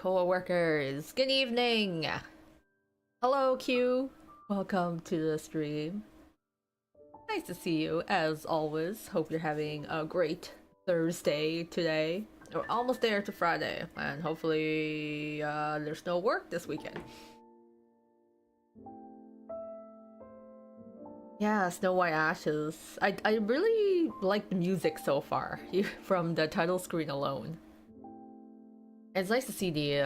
co-workers. Good evening. Hello, Q. Welcome to the stream. Nice to see you, as always. Hope you're having a great Thursday today. We're almost there to Friday, and hopefully there's no work this weekend. Yeah, Snow White Ashes. I really like the music so far, from the title screen alone. It's nice to see the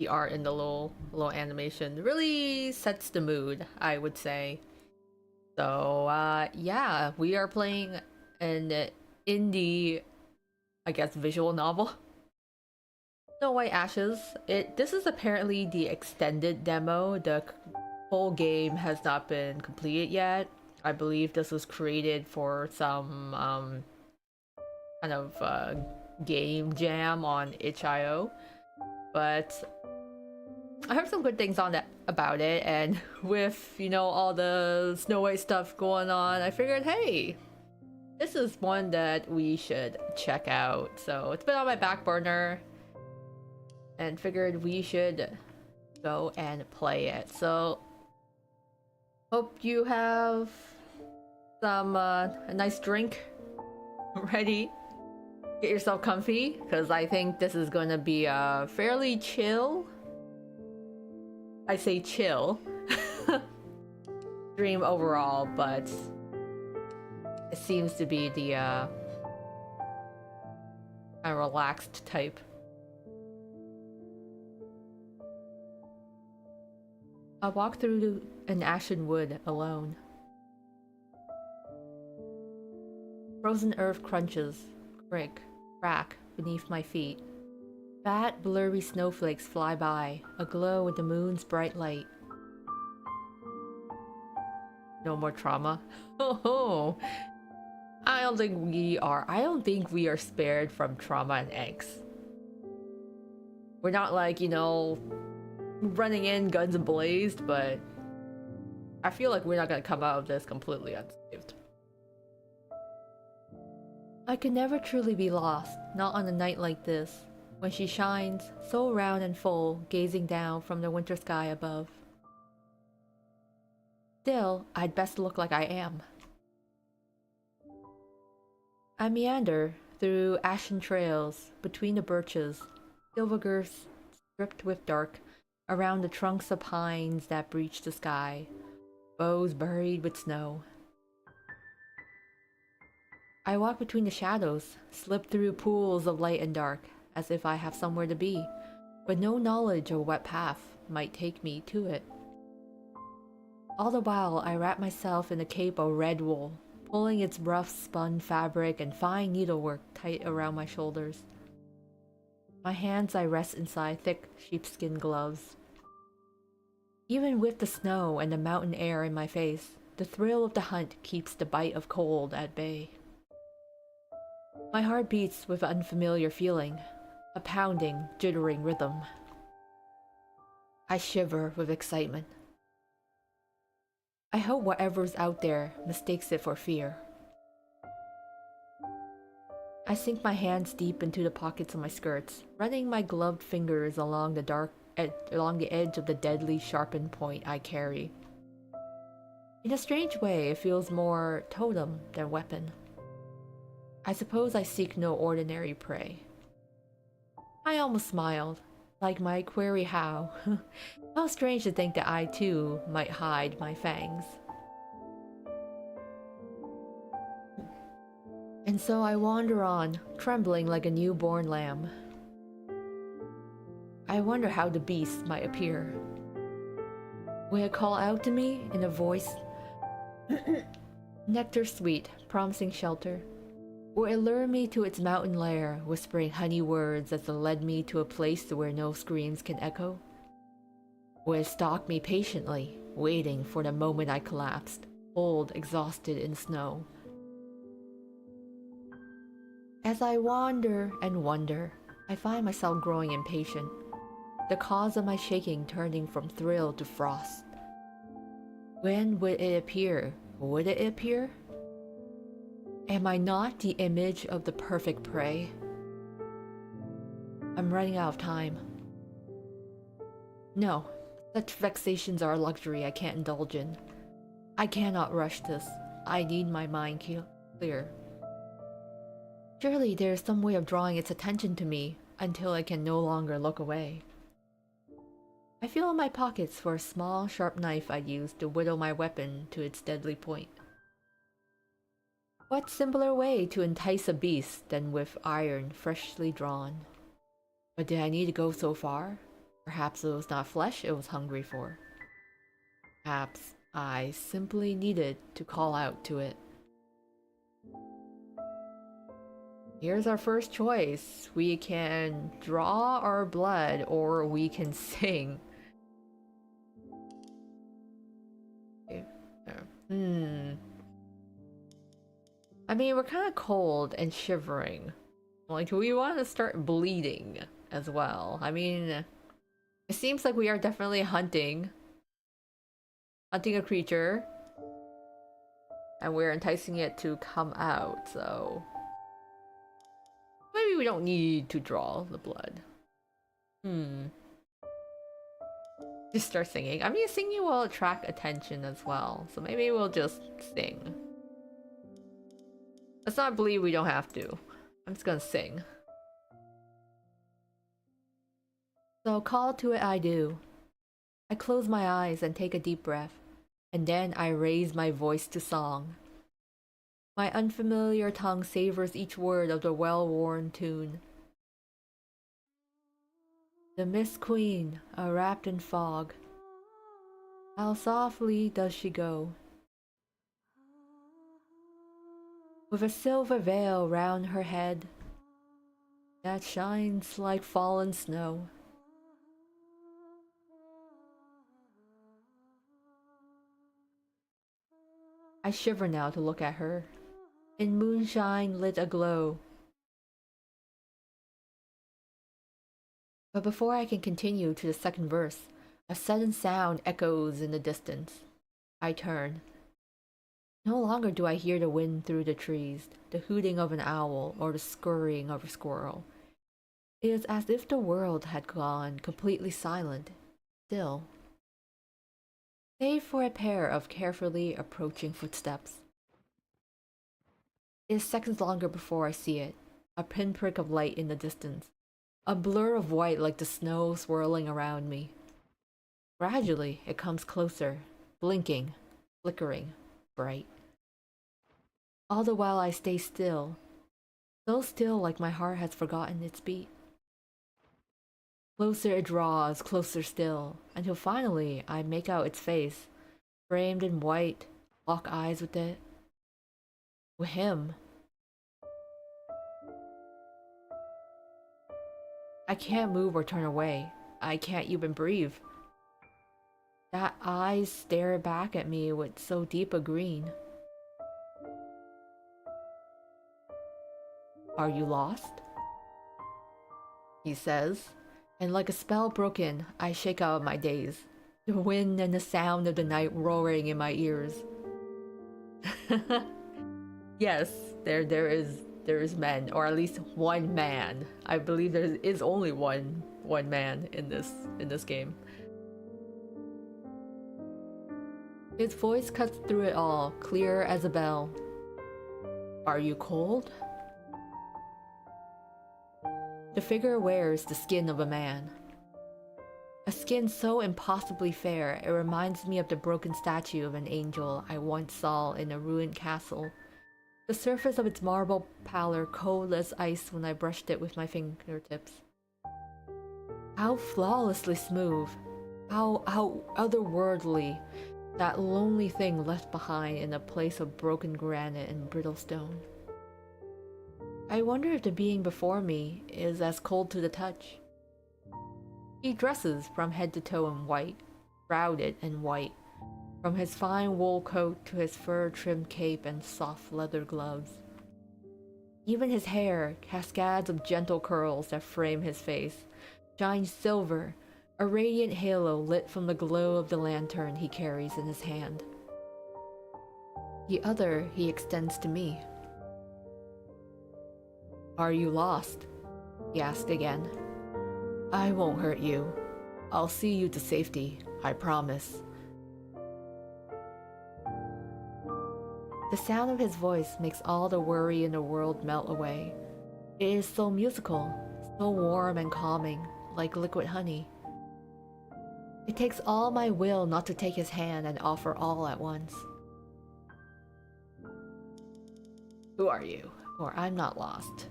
art in the little animation. It really sets the mood, I would say. So yeah, we are playing an indie, I guess, visual novel. Snow White Ashes. This is apparently the extended demo. The whole game has not been completed yet. I believe this was created for some kind of game jam on itch.io, but I heard some good things on that about it, and with all the Snow White stuff going on, I figured, hey, this is one that we should check out. So it's been on my back burner, and figured we should go and play it. So hope you have some a nice drink ready. Get yourself comfy, because I think this is going to be fairly chill. I say chill stream overall, but it seems to be the kind of relaxed type. I walk through an ashen wood alone. Frozen earth crunches, crack beneath my feet. Fat, blurry snowflakes fly by, aglow with the moon's bright light. No more trauma. Oh, I don't think we are. I don't think we are spared from trauma and angst. We're not like, running in guns blazed, but I feel like we're not gonna come out of this completely unscathed. I could never truly be lost, not on a night like this, when she shines, so round and full, gazing down from the winter sky above. Still, I'd best look like I am. I meander through ashen trails, between the birches, silver stripped with dark, around the trunks of pines that breach the sky, bows buried with snow. I walk between the shadows, slip through pools of light and dark, as if I have somewhere to be, but no knowledge of what path might take me to it. All the while, I wrap myself in a cape of red wool, pulling its rough spun fabric and fine needlework tight around my shoulders. My hands I rest inside thick sheepskin gloves. Even with the snow and the mountain air in my face, the thrill of the hunt keeps the bite of cold at bay. My heart beats with an unfamiliar feeling, a pounding, jittering rhythm. I shiver with excitement. I hope whatever's out there mistakes it for fear. I sink my hands deep into the pockets of my skirts, running my gloved fingers along the edge of the deadly sharpened point I carry. In a strange way, it feels more totem than weapon. I suppose I seek no ordinary prey. I almost smiled, like my query how. How strange to think that I too might hide my fangs. And so I wander on, trembling like a newborn lamb. I wonder how the beast might appear. Will it call out to me in a voice nectar sweet, promising shelter? Will it lure me to its mountain lair, whispering honey words as it led me to a place where no screams can echo? Will it stalk me patiently, waiting for the moment I collapsed, old, exhausted in snow? As I wander and wonder, I find myself growing impatient, the cause of my shaking turning from thrill to frost. When would it appear? Would it appear? Am I not the image of the perfect prey? I'm running out of time. No, such vexations are a luxury I can't indulge in. I cannot rush this. I need my mind clear. Surely there is some way of drawing its attention to me until I can no longer look away. I feel in my pockets for a small, sharp knife I'd use to whittle my weapon to its deadly point. What simpler way to entice a beast than with iron freshly drawn? But did I need to go so far? Perhaps it was not flesh it was hungry for. Perhaps I simply needed to call out to it. Here's our first choice. We can draw our blood or we can sing. I mean, we're kind of cold and shivering. Like, do we want to start bleeding as well? I mean, it seems like we are definitely hunting a creature. And we're enticing it to come out, so... maybe we don't need to draw the blood. Just start singing. I mean, singing will attract attention as well, so maybe we'll just sing. Let's not believe we don't have to. I'm just gonna sing. So call to it I do. I close my eyes and take a deep breath, and then I raise my voice to song. My unfamiliar tongue savors each word of the well-worn tune. The Mist Queen, wrapped in fog. How softly does she go? With a silver veil round her head that shines like fallen snow. I shiver now to look at her, in moonshine lit aglow. But before I can continue to the second verse, a sudden sound echoes in the distance. I turn. No longer do I hear the wind through the trees, the hooting of an owl, or the scurrying of a squirrel. It is as if the world had gone completely silent, still. Save for a pair of carefully approaching footsteps. It is seconds longer before I see it, a pinprick of light in the distance, a blur of white like the snow swirling around me. Gradually, it comes closer, blinking, flickering, bright. All the while I stay still, so still like my heart has forgotten its beat. Closer it draws, closer still, until finally I make out its face, framed in white, lock eyes with it. With him. I can't move or turn away. I can't even breathe. That eyes stare back at me with so deep a green. Are you lost? He says, and like a spell broken, I shake out of my daze, the wind and the sound of the night roaring in my ears. Yes, there is men, or at least one man. I believe there is only one man in this game. His voice cuts through it all, clear as a bell. Are you cold? The figure wears the skin of a man. A skin so impossibly fair, it reminds me of the broken statue of an angel I once saw in a ruined castle. The surface of its marble pallor cold as ice when I brushed it with my fingertips. How flawlessly smooth, how otherworldly, that lonely thing left behind in a place of broken granite and brittle stone. I wonder if the being before me is as cold to the touch. He dresses from head to toe in white, shrouded in white, from his fine wool coat to his fur-trimmed cape and soft leather gloves. Even his hair, cascades of gentle curls that frame his face, shines silver, a radiant halo lit from the glow of the lantern he carries in his hand. The other he extends to me. Are you lost? He asked again. I won't hurt you. I'll see you to safety, I promise. The sound of his voice makes all the worry in the world melt away. It is so musical, so warm and calming, like liquid honey. It takes all my will not to take his hand and offer all at once. Who are you? Or I'm not lost.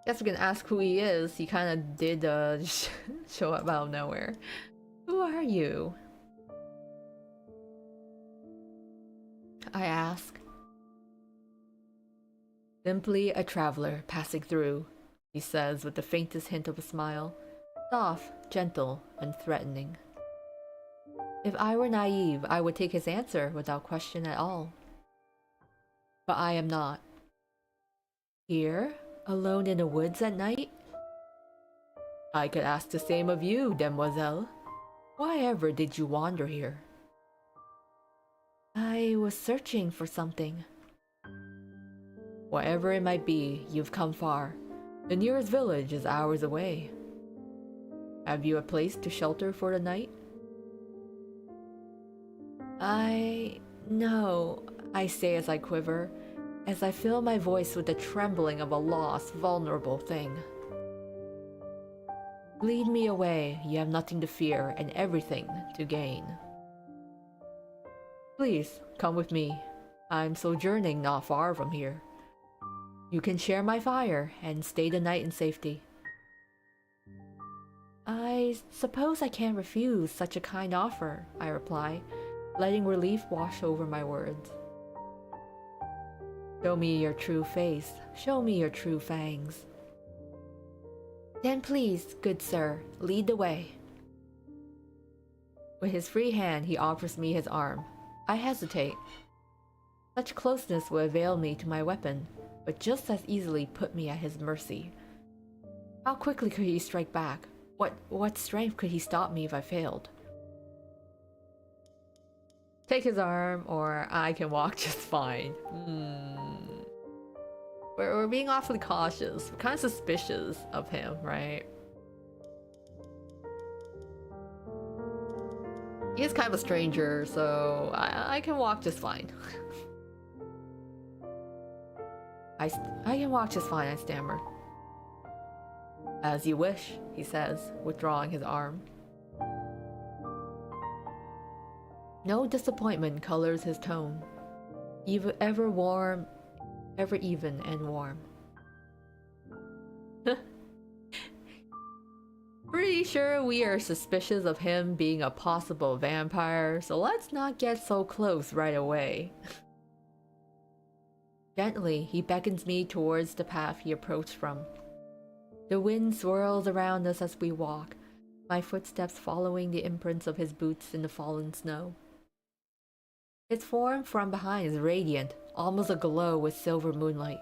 Guess we can ask who he is. He kind of did show up out of nowhere. Who are you? I ask. Simply a traveler passing through, he says with the faintest hint of a smile. Soft, gentle, and threatening. If I were naive, I would take his answer without question at all. But I am not. Here, alone in the woods at night? I could ask the same of you, demoiselle. Why ever did you wander here? I was searching for something. Whatever it might be, you've come far. The nearest village is hours away. Have you a place to shelter for the night? No, I say as I quiver, as I fill my voice with the trembling of a lost, vulnerable thing. Lead me away, you have nothing to fear and everything to gain. Please, come with me. I'm sojourning not far from here. You can share my fire and stay the night in safety. I suppose I can't refuse such a kind offer, I reply, letting relief wash over my words. Show me your true face, show me your true fangs. Then please, good sir, lead the way. With his free hand, he offers me his arm. I hesitate. Such closeness would avail me to my weapon, but just as easily put me at his mercy. How quickly could he strike back? What strength could he stop me if I failed? Take his arm, or I can walk just fine. We're being awfully cautious. We're kind of suspicious of him, right? He is kind of a stranger, so I can walk just fine. I can walk just fine, I stammer. As you wish, he says, withdrawing his arm. No disappointment colors his tone, ever even and warm. Pretty sure we are suspicious of him being a possible vampire, so let's not get so close right away. Gently, he beckons me towards the path he approached from. The wind swirls around us as we walk, my footsteps following the imprints of his boots in the fallen snow. His form from behind is radiant, almost aglow with silver moonlight.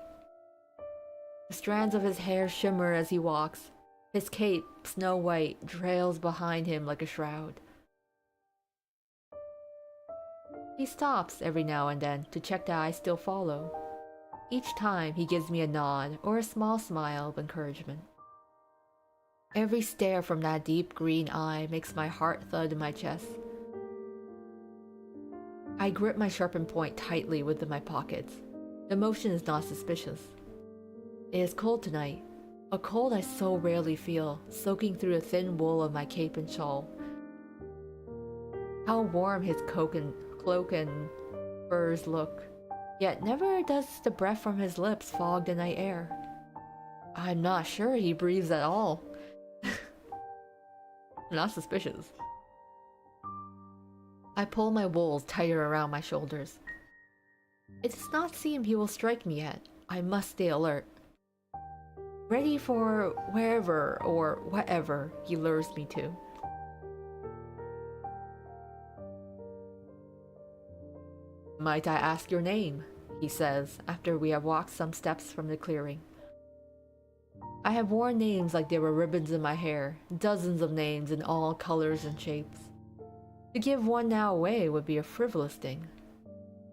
The strands of his hair shimmer as he walks. His cape, snow white, trails behind him like a shroud. He stops every now and then to check that I still follow. Each time he gives me a nod or a small smile of encouragement. Every stare from that deep green eye makes my heart thud in my chest. I grip my sharpened point tightly within my pockets. The motion is not suspicious. It is cold tonight, a cold I so rarely feel, soaking through the thin wool of my cape and shawl. How warm his cloak and furs look, yet never does the breath from his lips fog the night air. I'm not sure he breathes at all. Not suspicious. I pull my wool tighter around my shoulders. It does not seem he will strike me yet. I must stay alert. Ready for wherever or whatever he lures me to. Might I ask your name? He says, after we have walked some steps from the clearing. I have worn names like they were ribbons in my hair, dozens of names in all colors and shapes. To give one now away would be a frivolous thing.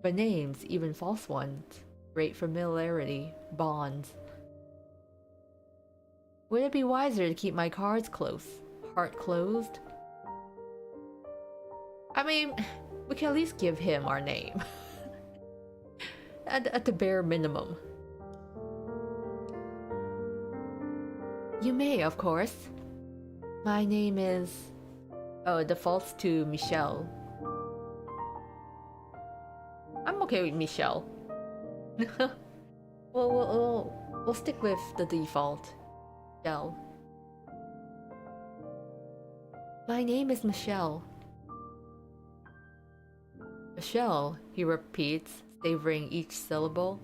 But names, even false ones, great familiarity, bonds. Would it be wiser to keep my cards close? Heart closed? I mean, we can at least give him our name. At the bare minimum. You may, of course. My name is... Oh, it defaults to Michelle. I'm okay with Michelle. We'll stick with the default. Michelle. My name is Michelle. Michelle, he repeats, savoring each syllable.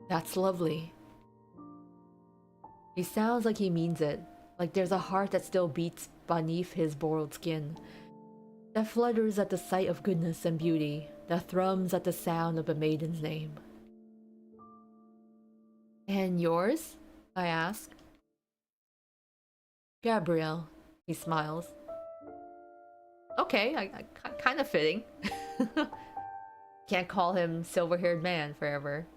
That's lovely. He sounds like he means it, like there's a heart that still beats beneath his borrowed skin, that flutters at the sight of goodness and beauty, that thrums at the sound of a maiden's name. And yours? I ask. Gabrielle, he smiles. Okay, I kind of fitting. Can't call him silver-haired man forever.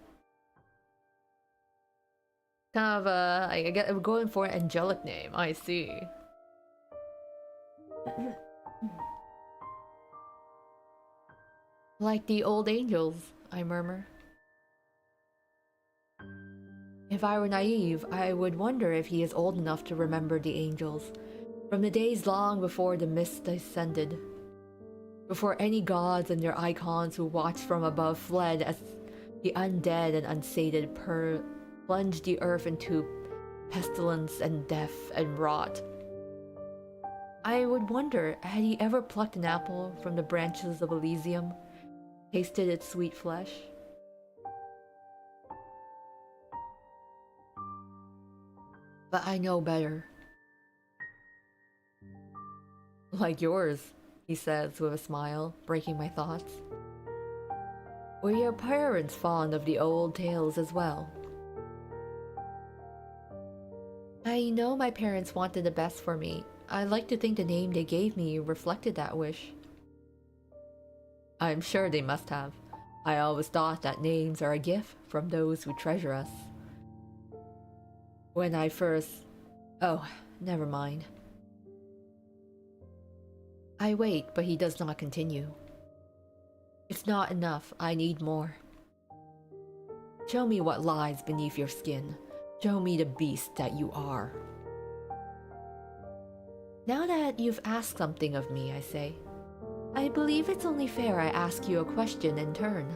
Kind of I get I'm going for an angelic name. I see. Like the old angels, I murmur. If I were naive, I would wonder if he is old enough to remember the angels, from the days long before the mist descended, before any gods and their icons who watched from above fled as the undead and unsated plunged the earth into pestilence and death and rot. I would wonder, had he ever plucked an apple from the branches of Elysium, tasted its sweet flesh? But I know better. Like yours, he says with a smile, breaking my thoughts. Were your parents fond of the old tales as well? I know my parents wanted the best for me. I like to think the name they gave me reflected that wish. I'm sure they must have. I always thought that names are a gift from those who treasure us. When I first... Oh, never mind. I wait, but he does not continue. It's not enough. I need more. Show me what lies beneath your skin. Show me the beast that you are. Now that you've asked something of me, I say, I believe it's only fair I ask you a question in turn.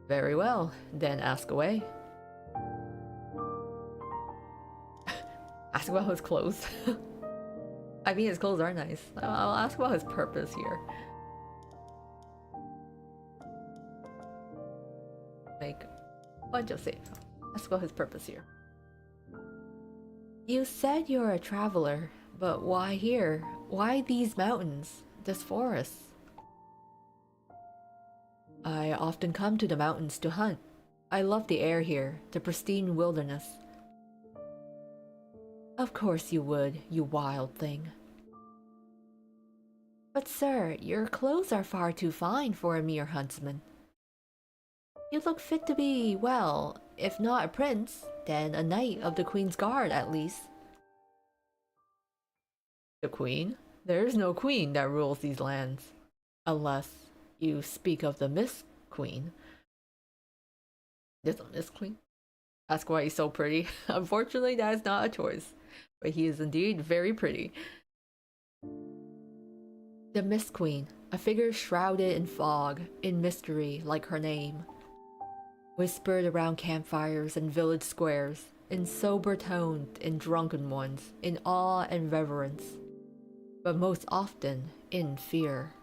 Very well, then ask away. Ask about his clothes. I mean, his clothes are nice. I'll ask about his purpose here. Like, what just say? Ask about his purpose here. You said you're a traveler, but why here? Why these mountains? This forest? I often come to the mountains to hunt. I love the air here, the pristine wilderness. Of course you would, you wild thing. But sir, your clothes are far too fine for a mere huntsman. You look fit to be, well, if not a prince, then a knight of the Queen's Guard at least. The Queen? There is no queen that rules these lands. Unless you speak of the Mist Queen. There's a Mist Queen? Ask why he's so pretty. Unfortunately, that is not a choice. But he is indeed very pretty. The Mist Queen, a figure shrouded in fog, in mystery like her name. Whispered around campfires and village squares, in sober tones, in drunken ones, in awe and reverence, but most often in fear.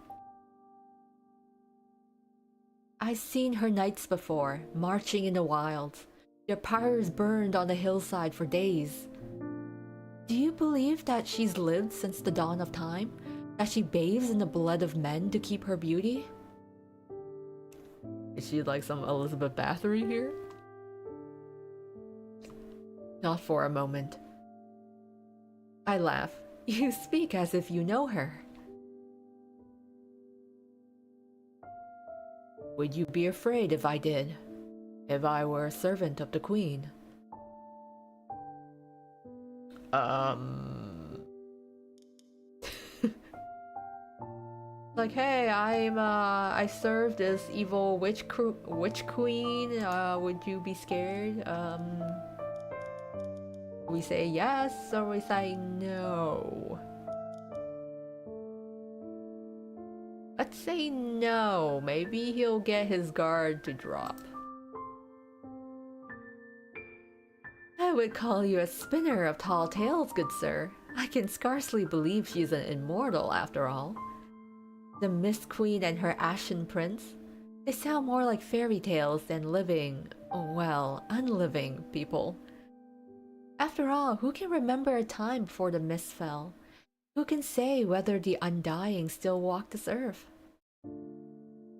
I've seen her nights before, marching in the wilds, their pyres burned on the hillside for days. Do you believe that she's lived since the dawn of time? That she bathes in the blood of men to keep her beauty? Is she like some Elizabeth Bathory here? Not for a moment. I laugh. You speak as if you know her. Would you be afraid if I did? If I were a servant of the Queen? Um, like, hey, I serve this evil witch queen. Would you be scared? We say yes or we say no. Let's say no. Maybe he'll get his guard to drop. I would call you a spinner of tall tales, good sir. I can scarcely believe she's an immortal after all. The Mist Queen and her Ashen Prince. They sound more like fairy tales than living, well, unliving people. After all, who can remember a time before the mist fell? Who can say whether the undying still walk this earth?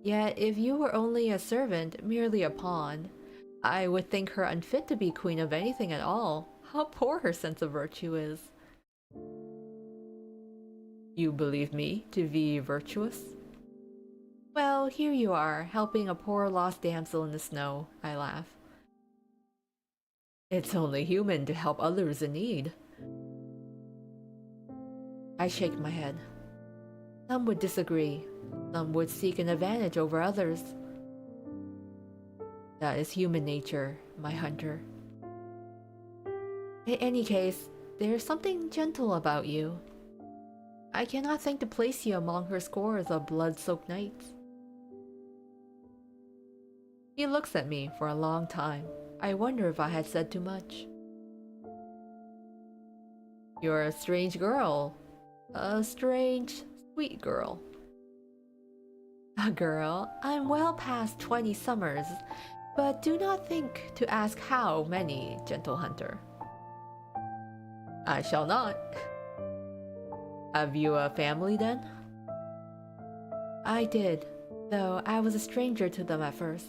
Yet, if you were only a servant, merely a pawn, I would think her unfit to be queen of anything at all. How poor her sense of virtue is. You believe me to be virtuous? Well, here you are, helping a poor lost damsel in the snow, I laugh. It's only human to help others in need. I shake my head. Some would disagree. Some would seek an advantage over others. That is human nature, my hunter. In any case, there's something gentle about you. I cannot think to place you among her scores of blood-soaked knights. He looks at me for a long time. I wonder if I had said too much. You're a strange girl. A strange, sweet girl. A girl? I'm well past 20 summers, but do not think to ask how many, gentle hunter. I shall not. Have you a family then? I did, though I was a stranger to them at first.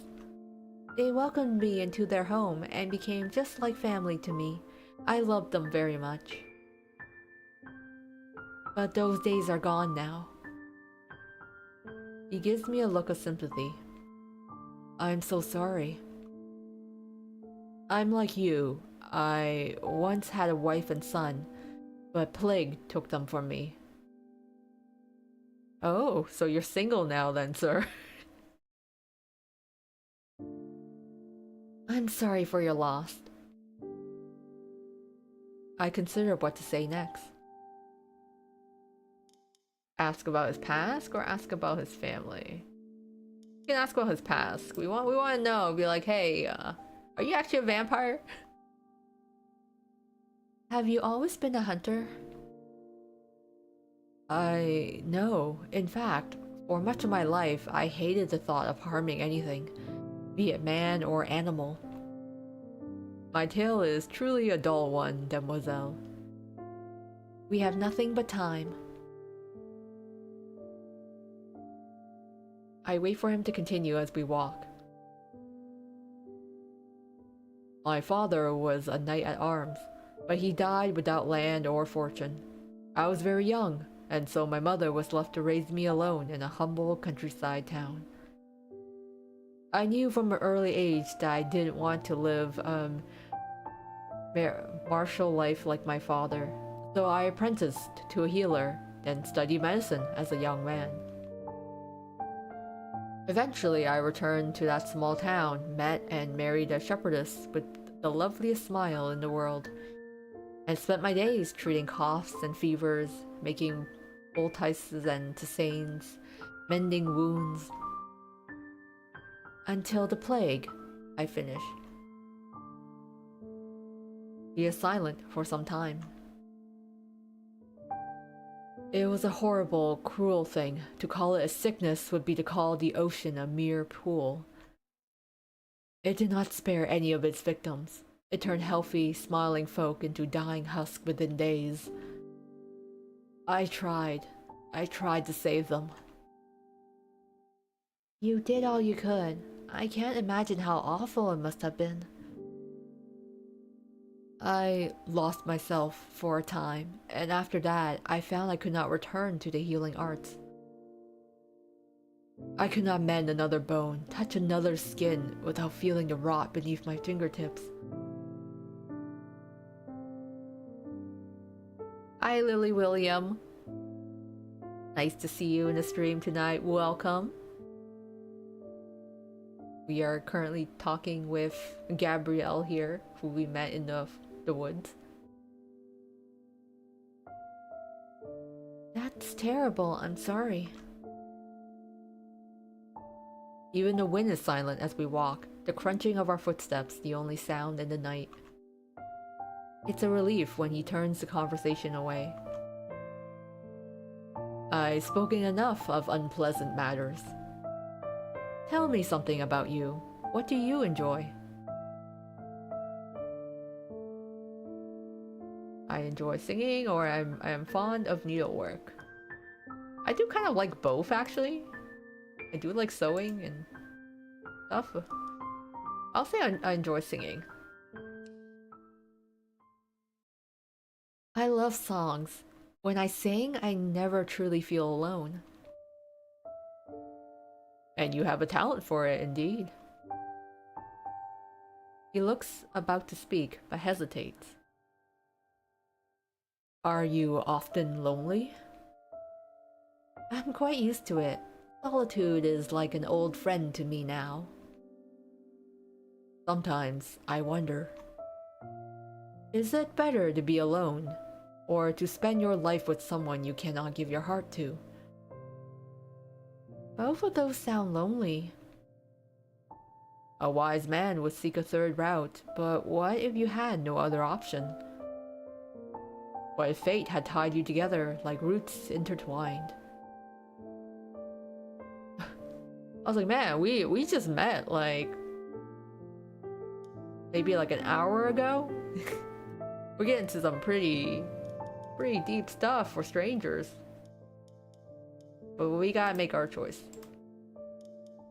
They welcomed me into their home and became just like family to me. I loved them very much. But those days are gone now. He gives me a look of sympathy. I'm so sorry. I'm like you. I once had a wife and son, but plague took them from me. Oh, so you're single now then, sir. I'm sorry for your loss. I consider what to say next. Ask about his past or ask about his family? You can ask about his past. We want to know. Be like, hey, are you actually a vampire? Have you always been a hunter? No. In fact, for much of my life, I hated the thought of harming anything, be it man or animal. My tale is truly a dull one, demoiselle. We have nothing but time. I wait for him to continue as we walk. My father was a knight at arms, but he died without land or fortune. I was very young, and so my mother was left to raise me alone in a humble countryside town. I knew from an early age that I didn't want to live martial life like my father, so I apprenticed to a healer, then studied medicine as a young man. Eventually, I returned to that small town, met and married a shepherdess with the loveliest smile in the world, and spent my days treating coughs and fevers, making poultices and tisanes, mending wounds. Until the plague, I finished. He is silent for some time. It was a horrible, cruel thing. To call it a sickness would be to call the ocean a mere pool. It did not spare any of its victims. It turned healthy, smiling folk into dying husks within days. I tried to save them. You did all you could. I can't imagine how awful it must have been. I lost myself for a time, and after that, I found I could not return to the healing arts. I could not mend another bone, touch another skin without feeling the rot beneath my fingertips. Hi, Lily William. Nice to see you in the stream tonight. Welcome. We are currently talking with Gabrielle here, who we met in the woods. That's terrible. I'm sorry. Even the wind is silent as we walk, the crunching of our footsteps the only sound in the night. It's a relief when he turns the conversation away. I've spoken enough of unpleasant matters. Tell me something about you. What do you enjoy? I enjoy singing, or I am fond of needlework. I do kind of like both, actually. I do like sewing and stuff. I'll say I enjoy singing. I love songs. When I sing, I never truly feel alone. And you have a talent for it, indeed. He looks about to speak, but hesitates. Are you often lonely? I'm quite used to it. Solitude is like an old friend to me now. Sometimes I wonder, is it better to be alone, or to spend your life with someone you cannot give your heart to? Both of those sound lonely. A wise man would seek a third route, but what if you had no other option? What if fate had tied you together like roots intertwined? I was like, man, we just met like maybe like an hour ago. We're getting to some pretty deep stuff for strangers. But we gotta make our choice.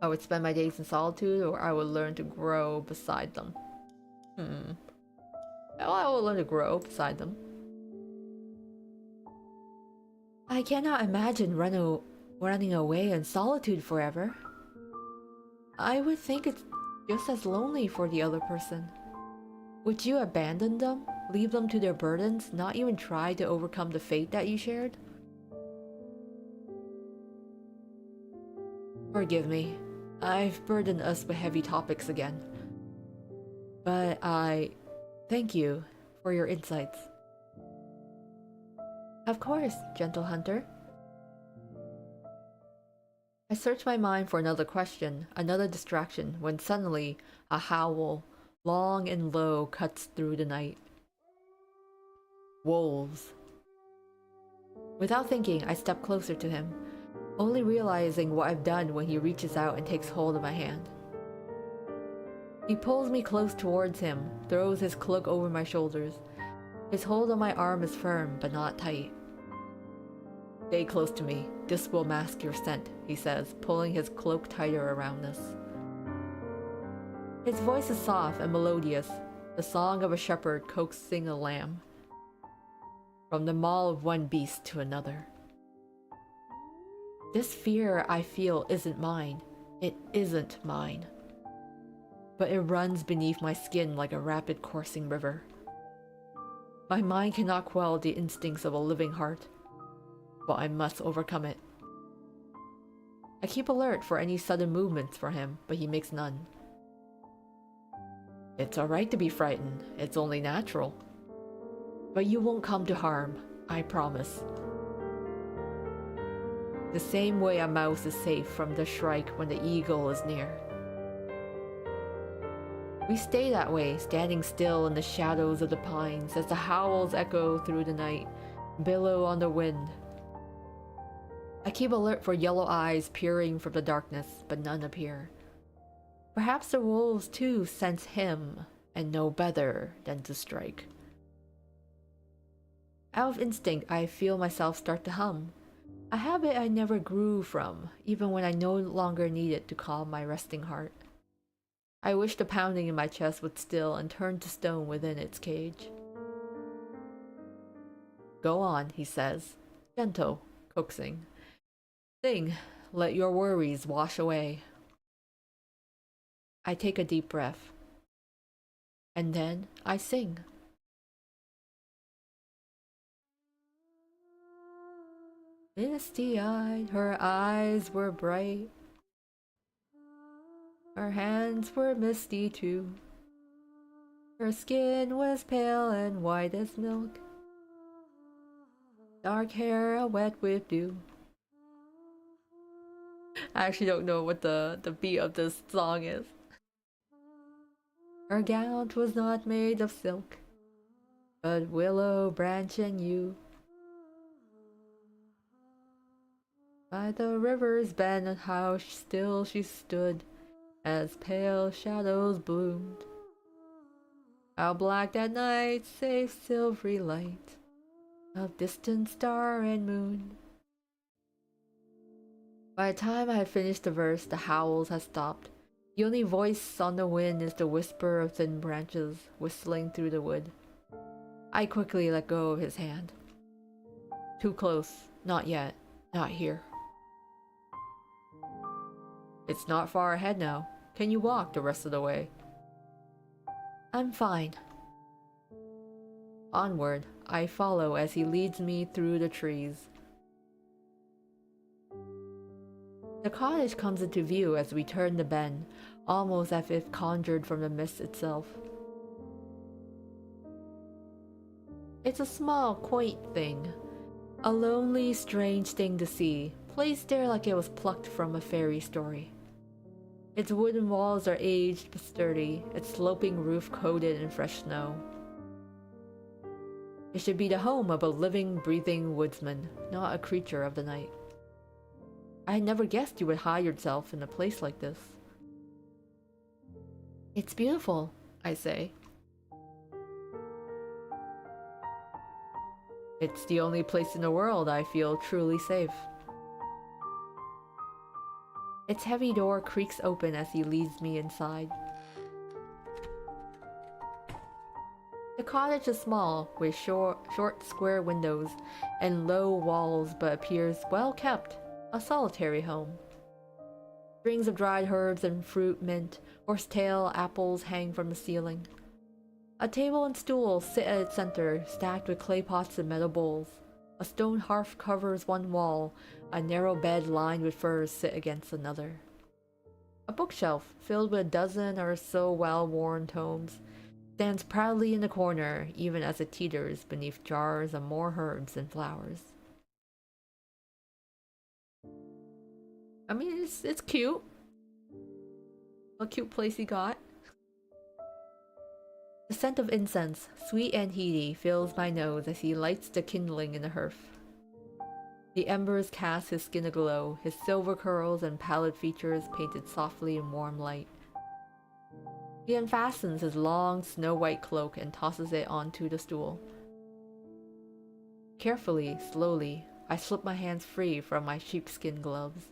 I would spend my days in solitude, or I would learn to grow beside them. Well, I will learn to grow beside them. I cannot imagine running away in solitude forever. I would think it's just as lonely for the other person. Would you abandon them? Leave them to their burdens? Not even try to overcome the fate that you shared? Forgive me. I've burdened us with heavy topics again. But I thank you for your insights. Of course, gentle hunter. I searched my mind for another question, another distraction, when suddenly a howl, long and low, cuts through the night. Wolves. Without thinking, I step closer to him, only realizing what I've done when he reaches out and takes hold of my hand. He pulls me close towards him, throws his cloak over my shoulders. His hold on my arm is firm, but not tight. Stay close to me. This will mask your scent, he says, pulling his cloak tighter around us. His voice is soft and melodious, the song of a shepherd coaxing a lamb from the maw of one beast to another. This fear I feel isn't mine. It isn't mine. But it runs beneath my skin like a rapid coursing river. My mind cannot quell the instincts of a living heart, but I must overcome it. I keep alert for any sudden movements for him, but he makes none. It's alright to be frightened, it's only natural. But you won't come to harm, I promise. The same way a mouse is safe from the shrike when the eagle is near. We stay that way, standing still in the shadows of the pines as the howls echo through the night, billow on the wind. I keep alert for yellow eyes peering from the darkness, but none appear. Perhaps the wolves too sense him and know better than to strike. Out of instinct, I feel myself start to hum, a habit I never grew from, even when I no longer need it to calm my resting heart. I wish the pounding in my chest would still and turn to stone within its cage. Go on, he says, gentle, coaxing. Sing, let your worries wash away. I take a deep breath, and then I sing. Misty-eyed, her eyes were bright. Her hands were misty too. Her skin was pale and white as milk. Dark hair wet with dew. I actually don't know what the beat of this song is. Her gown was not made of silk, but willow branch and yew. By the river's bend and how still she stood, as pale shadows bloomed. How black that night, save silvery light of distant star and moon. By the time I had finished the verse, the howls had stopped. The only voice on the wind is the whisper of thin branches whistling through the wood. I quickly let go of his hand. Too close. Not yet. Not here. It's not far ahead now. Can you walk the rest of the way? I'm fine. Onward, I follow as he leads me through the trees. The cottage comes into view as we turn the bend, almost as if conjured from the mist itself. It's a small, quaint thing. A lonely, strange thing to see, placed there like it was plucked from a fairy story. Its wooden walls are aged but sturdy, its sloping roof coated in fresh snow. It should be the home of a living, breathing woodsman, not a creature of the night. I had never guessed you would hide yourself in a place like this. It's beautiful, I say. It's the only place in the world I feel truly safe. Its heavy door creaks open as he leads me inside. The cottage is small, with short square windows and low walls, but appears well kept, a solitary home. Strings of dried herbs and fruit, mint, horsetail, apples hang from the ceiling. A table and stool sit at its center, stacked with clay pots and metal bowls. A stone hearth covers one wall, a narrow bed lined with furs sit against another. A bookshelf, filled with a dozen or so well-worn tomes, stands proudly in the corner, even as it teeters beneath jars of more herbs and flowers. I mean, it's cute. A cute place he got. The scent of incense, sweet and heady, fills my nose as he lights the kindling in the hearth. The embers cast his skin aglow, his silver curls and pallid features painted softly in warm light. He unfastens his long, snow-white cloak and tosses it onto the stool. Carefully, slowly, I slip my hands free from my sheepskin gloves.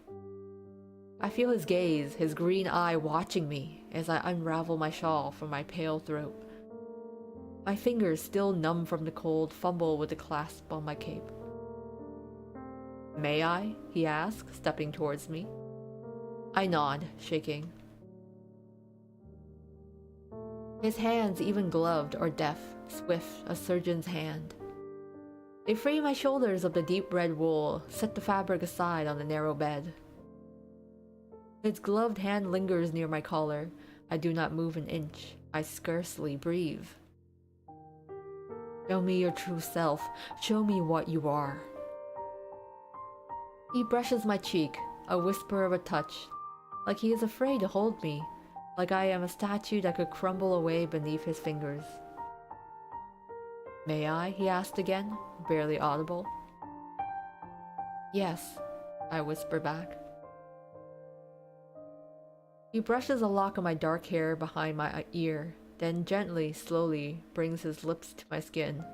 I feel his gaze, his green eye watching me as I unravel my shawl from my pale throat. My fingers, still numb from the cold, fumble with the clasp on my cape. May I? He asks, stepping towards me. I nod, shaking. His hands, even gloved or deft, swift, a surgeon's hand. They free my shoulders of the deep red wool, set the fabric aside on the narrow bed. His gloved hand lingers near my collar. I do not move an inch. I scarcely breathe. Show me your true self. Show me what you are. He brushes my cheek, a whisper of a touch, like he is afraid to hold me, like I am a statue that could crumble away beneath his fingers. May I? He asked again, barely audible. Yes, I whisper back. He brushes a lock of my dark hair behind my ear, then gently, slowly, brings his lips to my skin.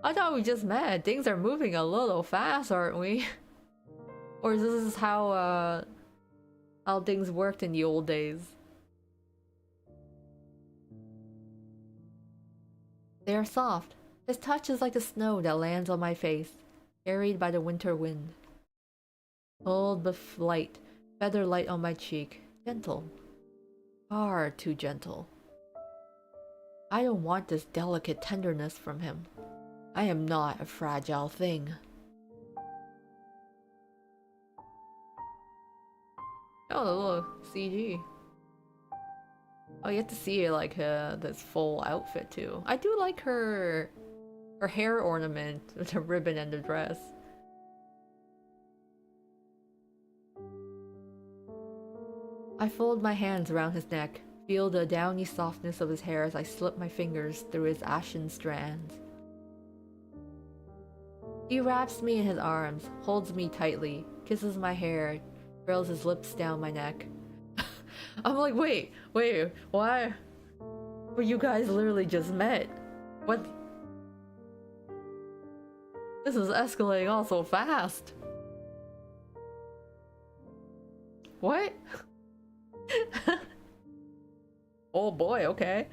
I thought we just met. Things are moving a little fast, aren't we? Or this is how things worked in the old days. They are soft. His touch is like the snow that lands on my face, carried by the winter wind. Cold but light, feather light on my cheek, gentle. Far too gentle. I don't want this delicate tenderness from him. I am not a fragile thing. Oh, the little CG. Oh, you get to see like this full outfit too. I do like her hair ornament with the ribbon and the dress. I fold my hands around his neck, feel the downy softness of his hair as I slip my fingers through his ashen strands. He wraps me in his arms, holds me tightly, kisses my hair, trails his lips down my neck. I'm like, wait, why? Well, you guys literally just met. What? This is escalating all so fast. What? Oh boy, okay.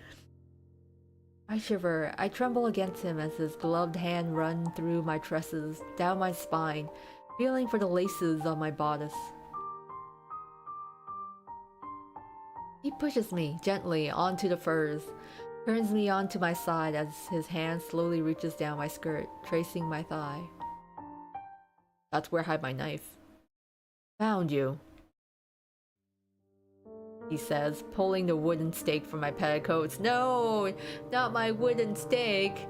I shiver. I tremble against him as his gloved hand runs through my tresses, down my spine, feeling for the laces on my bodice. He pushes me gently onto the furs, turns me onto my side as his hand slowly reaches down my skirt, tracing my thigh. That's where I hide my knife. Found you, he says, pulling the wooden stake from my petticoats. No, not my wooden stake.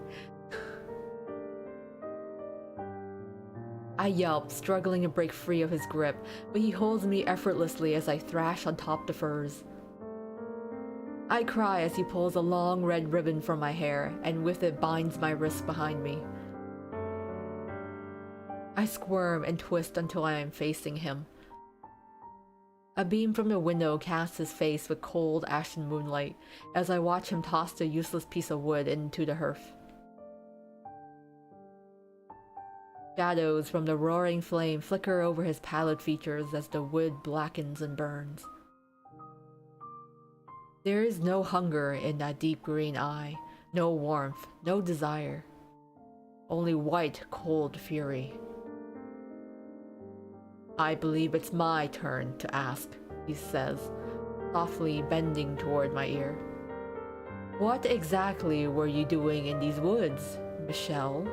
I yelp, struggling to break free of his grip, but he holds me effortlessly as I thrash on top the furs. I cry as he pulls a long red ribbon from my hair and with it binds my wrists behind me. I squirm and twist until I am facing him. A beam from the window casts his face with cold, ashen moonlight as I watch him toss the useless piece of wood into the hearth. Shadows from the roaring flame flicker over his pallid features as the wood blackens and burns. There is no hunger in that deep green eye, no warmth, no desire. Only white, cold fury. I believe it's my turn to ask, he says, softly bending toward my ear. What exactly were you doing in these woods, Michelle?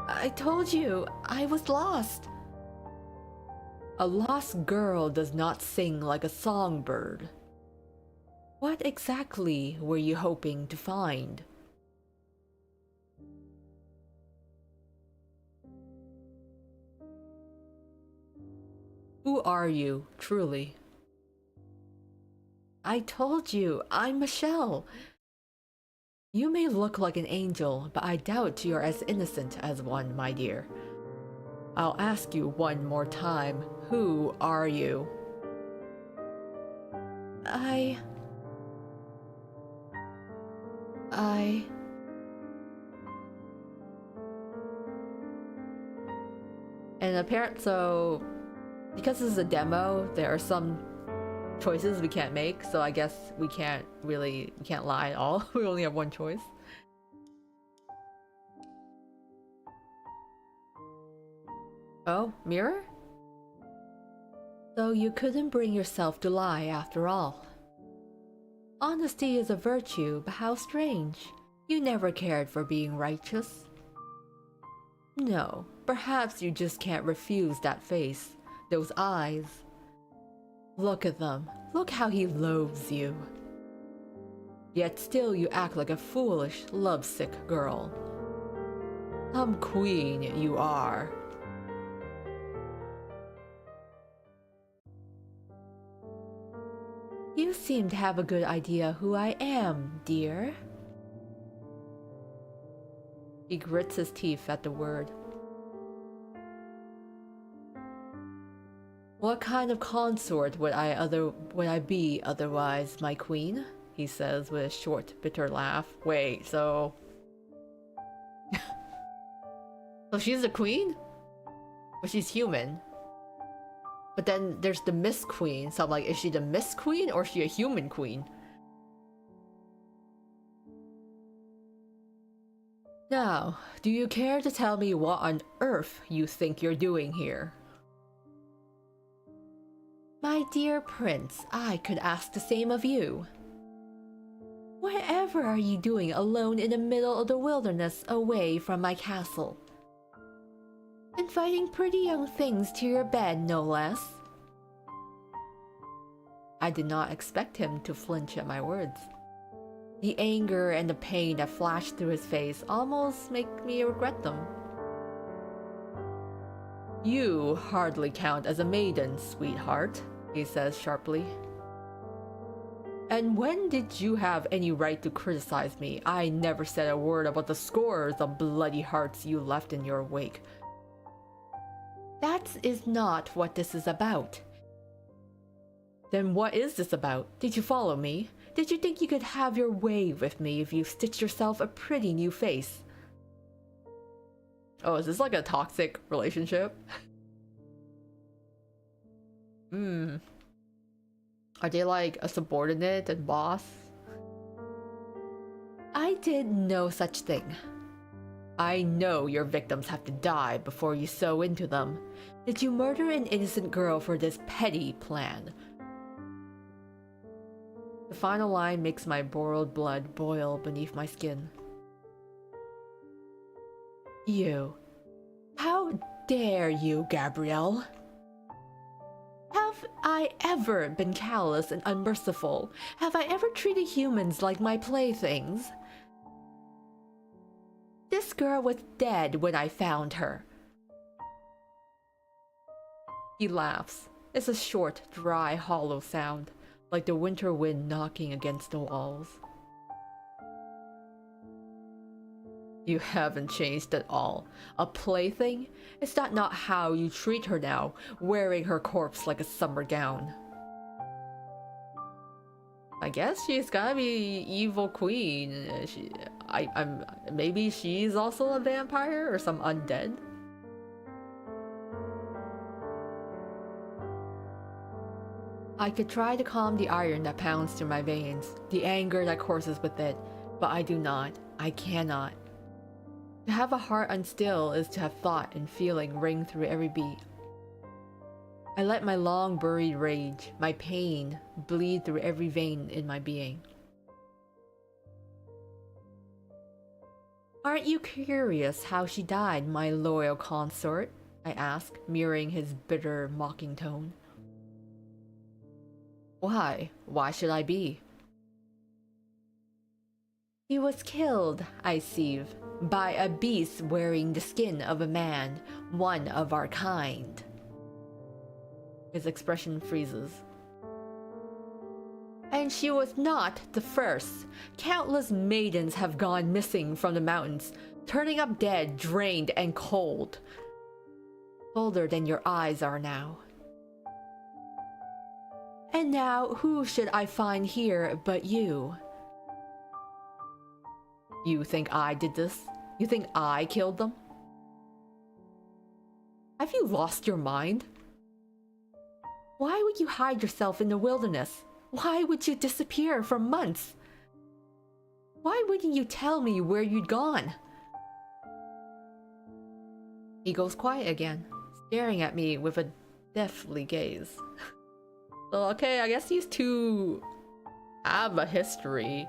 I told you, I was lost. A lost girl does not sing like a songbird. What exactly were you hoping to find? Who are you, truly? I told you, I'm Michelle. You may look like an angel, but I doubt you're as innocent as one, my dear. I'll ask you one more time. Who are you? I... And apparently, so because this is a demo, there are some choices we can't make, so I guess we can't lie at all. We only have one choice. Oh, mirror? So you couldn't bring yourself to lie after all. Honesty is a virtue, but how strange. You never cared for being righteous. No, perhaps you just can't refuse that face, those eyes. Look at them. Look how he loathes you. Yet still you act like a foolish, lovesick girl. Some queen you are. You seem to have a good idea who I am, dear. He grits his teeth at the word. What kind of consort would I be otherwise, my queen? He says with a short, bitter laugh. Wait, so... So she's a queen? But she's human. But then there's the Miss Queen, so I'm like, is she the Miss Queen or is she a human queen? Now, do you care to tell me what on earth you think you're doing here? My dear prince, I could ask the same of you. Whatever are you doing alone in the middle of the wilderness away from my castle? And Inviting pretty young things to your bed, no less. I did not expect him to flinch at my words. The anger and the pain that flashed through his face almost make me regret them. You hardly count as a maiden, sweetheart, he says sharply. And when did you have any right to criticize me? I never said a word about the scores of bloody hearts you left in your wake. That is not what this is about. Then what is this about? Did you follow me? Did you think you could have your way with me if you stitched yourself a pretty new face? Oh, is this like a toxic relationship? Are they like a subordinate and boss? I did no such thing. I know your victims have to die before you sew into them. Did you murder an innocent girl for this petty plan? The final line makes my boiled blood boil beneath my skin. You. How dare you, Gabrielle? Have I ever been callous and unmerciful? Have I ever treated humans like my playthings? This girl was dead when I found her. He laughs. It's a short, dry, hollow sound, like the winter wind knocking against the walls. You haven't changed at all. A plaything? Is that not how you treat her now, wearing her corpse like a summer gown? I guess she's gotta be evil queen. Maybe she's also a vampire or some undead. I could try to calm the iron that pounds through my veins, the anger that courses with it, but I do not. I cannot. To have a heart unstill is to have thought and feeling ring through every beat. I let my long buried rage, my pain, bleed through every vein in my being. Aren't you curious how she died, my loyal consort? I ask, mirroring his bitter, mocking tone. Why? Why should I be? He was killed, I seethe, by a beast wearing the skin of a man, one of our kind. His expression freezes. And she was not the first. Countless maidens have gone missing from the mountains, turning up dead, drained, and cold. Colder than your eyes are now. And now, who should I find here but you? You think I did this? You think I killed them? Have you lost your mind? Why would you hide yourself in the wilderness? Why would you disappear for months? Why wouldn't you tell me where you'd gone? He goes quiet again, staring at me with a deathly gaze. So, okay, I guess these two have a history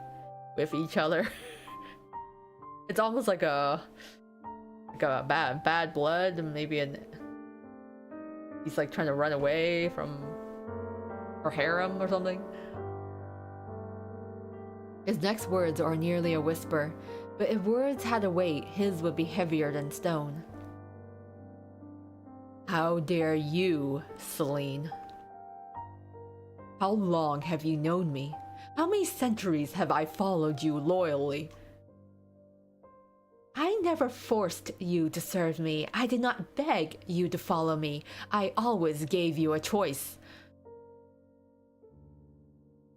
with each other. It's almost like a bad blood, maybe he's like trying to run away from her harem or something. His next words are nearly a whisper, but if words had a weight, his would be heavier than stone. How dare you, Celine? How long have you known me? How many centuries have I followed you loyally? I never forced you to serve me. I did not beg you to follow me. I always gave you a choice.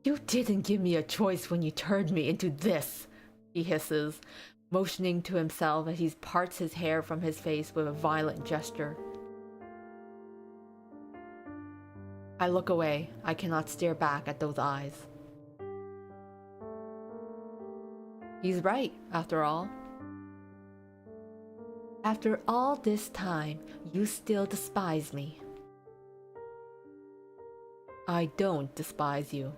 You didn't give me a choice when you turned me into this, he hisses, motioning to himself as he parts his hair from his face with a violent gesture. I look away. I cannot stare back at those eyes. He's right, after all. After all this time, you still despise me. I don't despise you.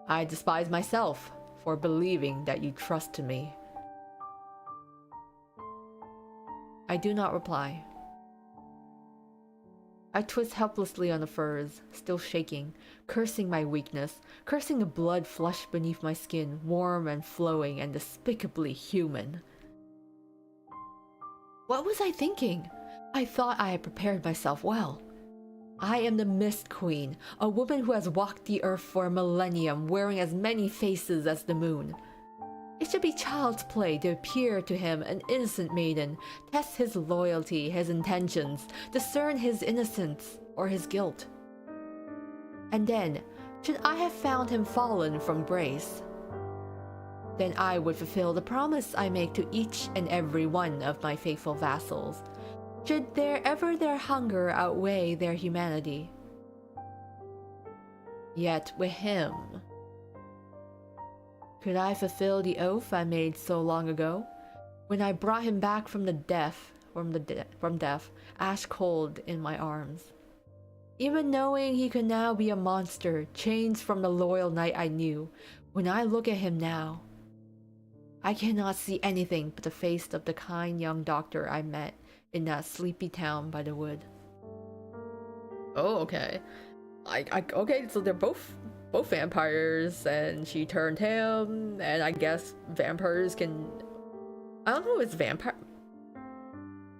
I despise myself for believing that you trusted me. I do not reply. I twist helplessly on the furs, still shaking, cursing my weakness, cursing the blood flushed beneath my skin, warm and flowing and despicably human. What was I thinking? I thought I had prepared myself well. I am the Mist Queen, a woman who has walked the earth for a millennium, wearing as many faces as the moon. It should be child's play to appear to him an innocent maiden, test his loyalty, his intentions, discern his innocence or his guilt. And then, should I have found him fallen from grace, then I would fulfill the promise I make to each and every one of my faithful vassals, should their hunger outweigh their humanity. Yet with him, could I fulfill the oath I made so long ago, when I brought him back from death, ash cold in my arms? Even knowing he could now be a monster, changed from the loyal knight I knew, when I look at him now, I cannot see anything but the face of the kind young doctor I met in that sleepy town by the wood. Oh, okay. Okay, so they're both vampires, and she turned him, and I guess vampires can... I don't know if it's vampire...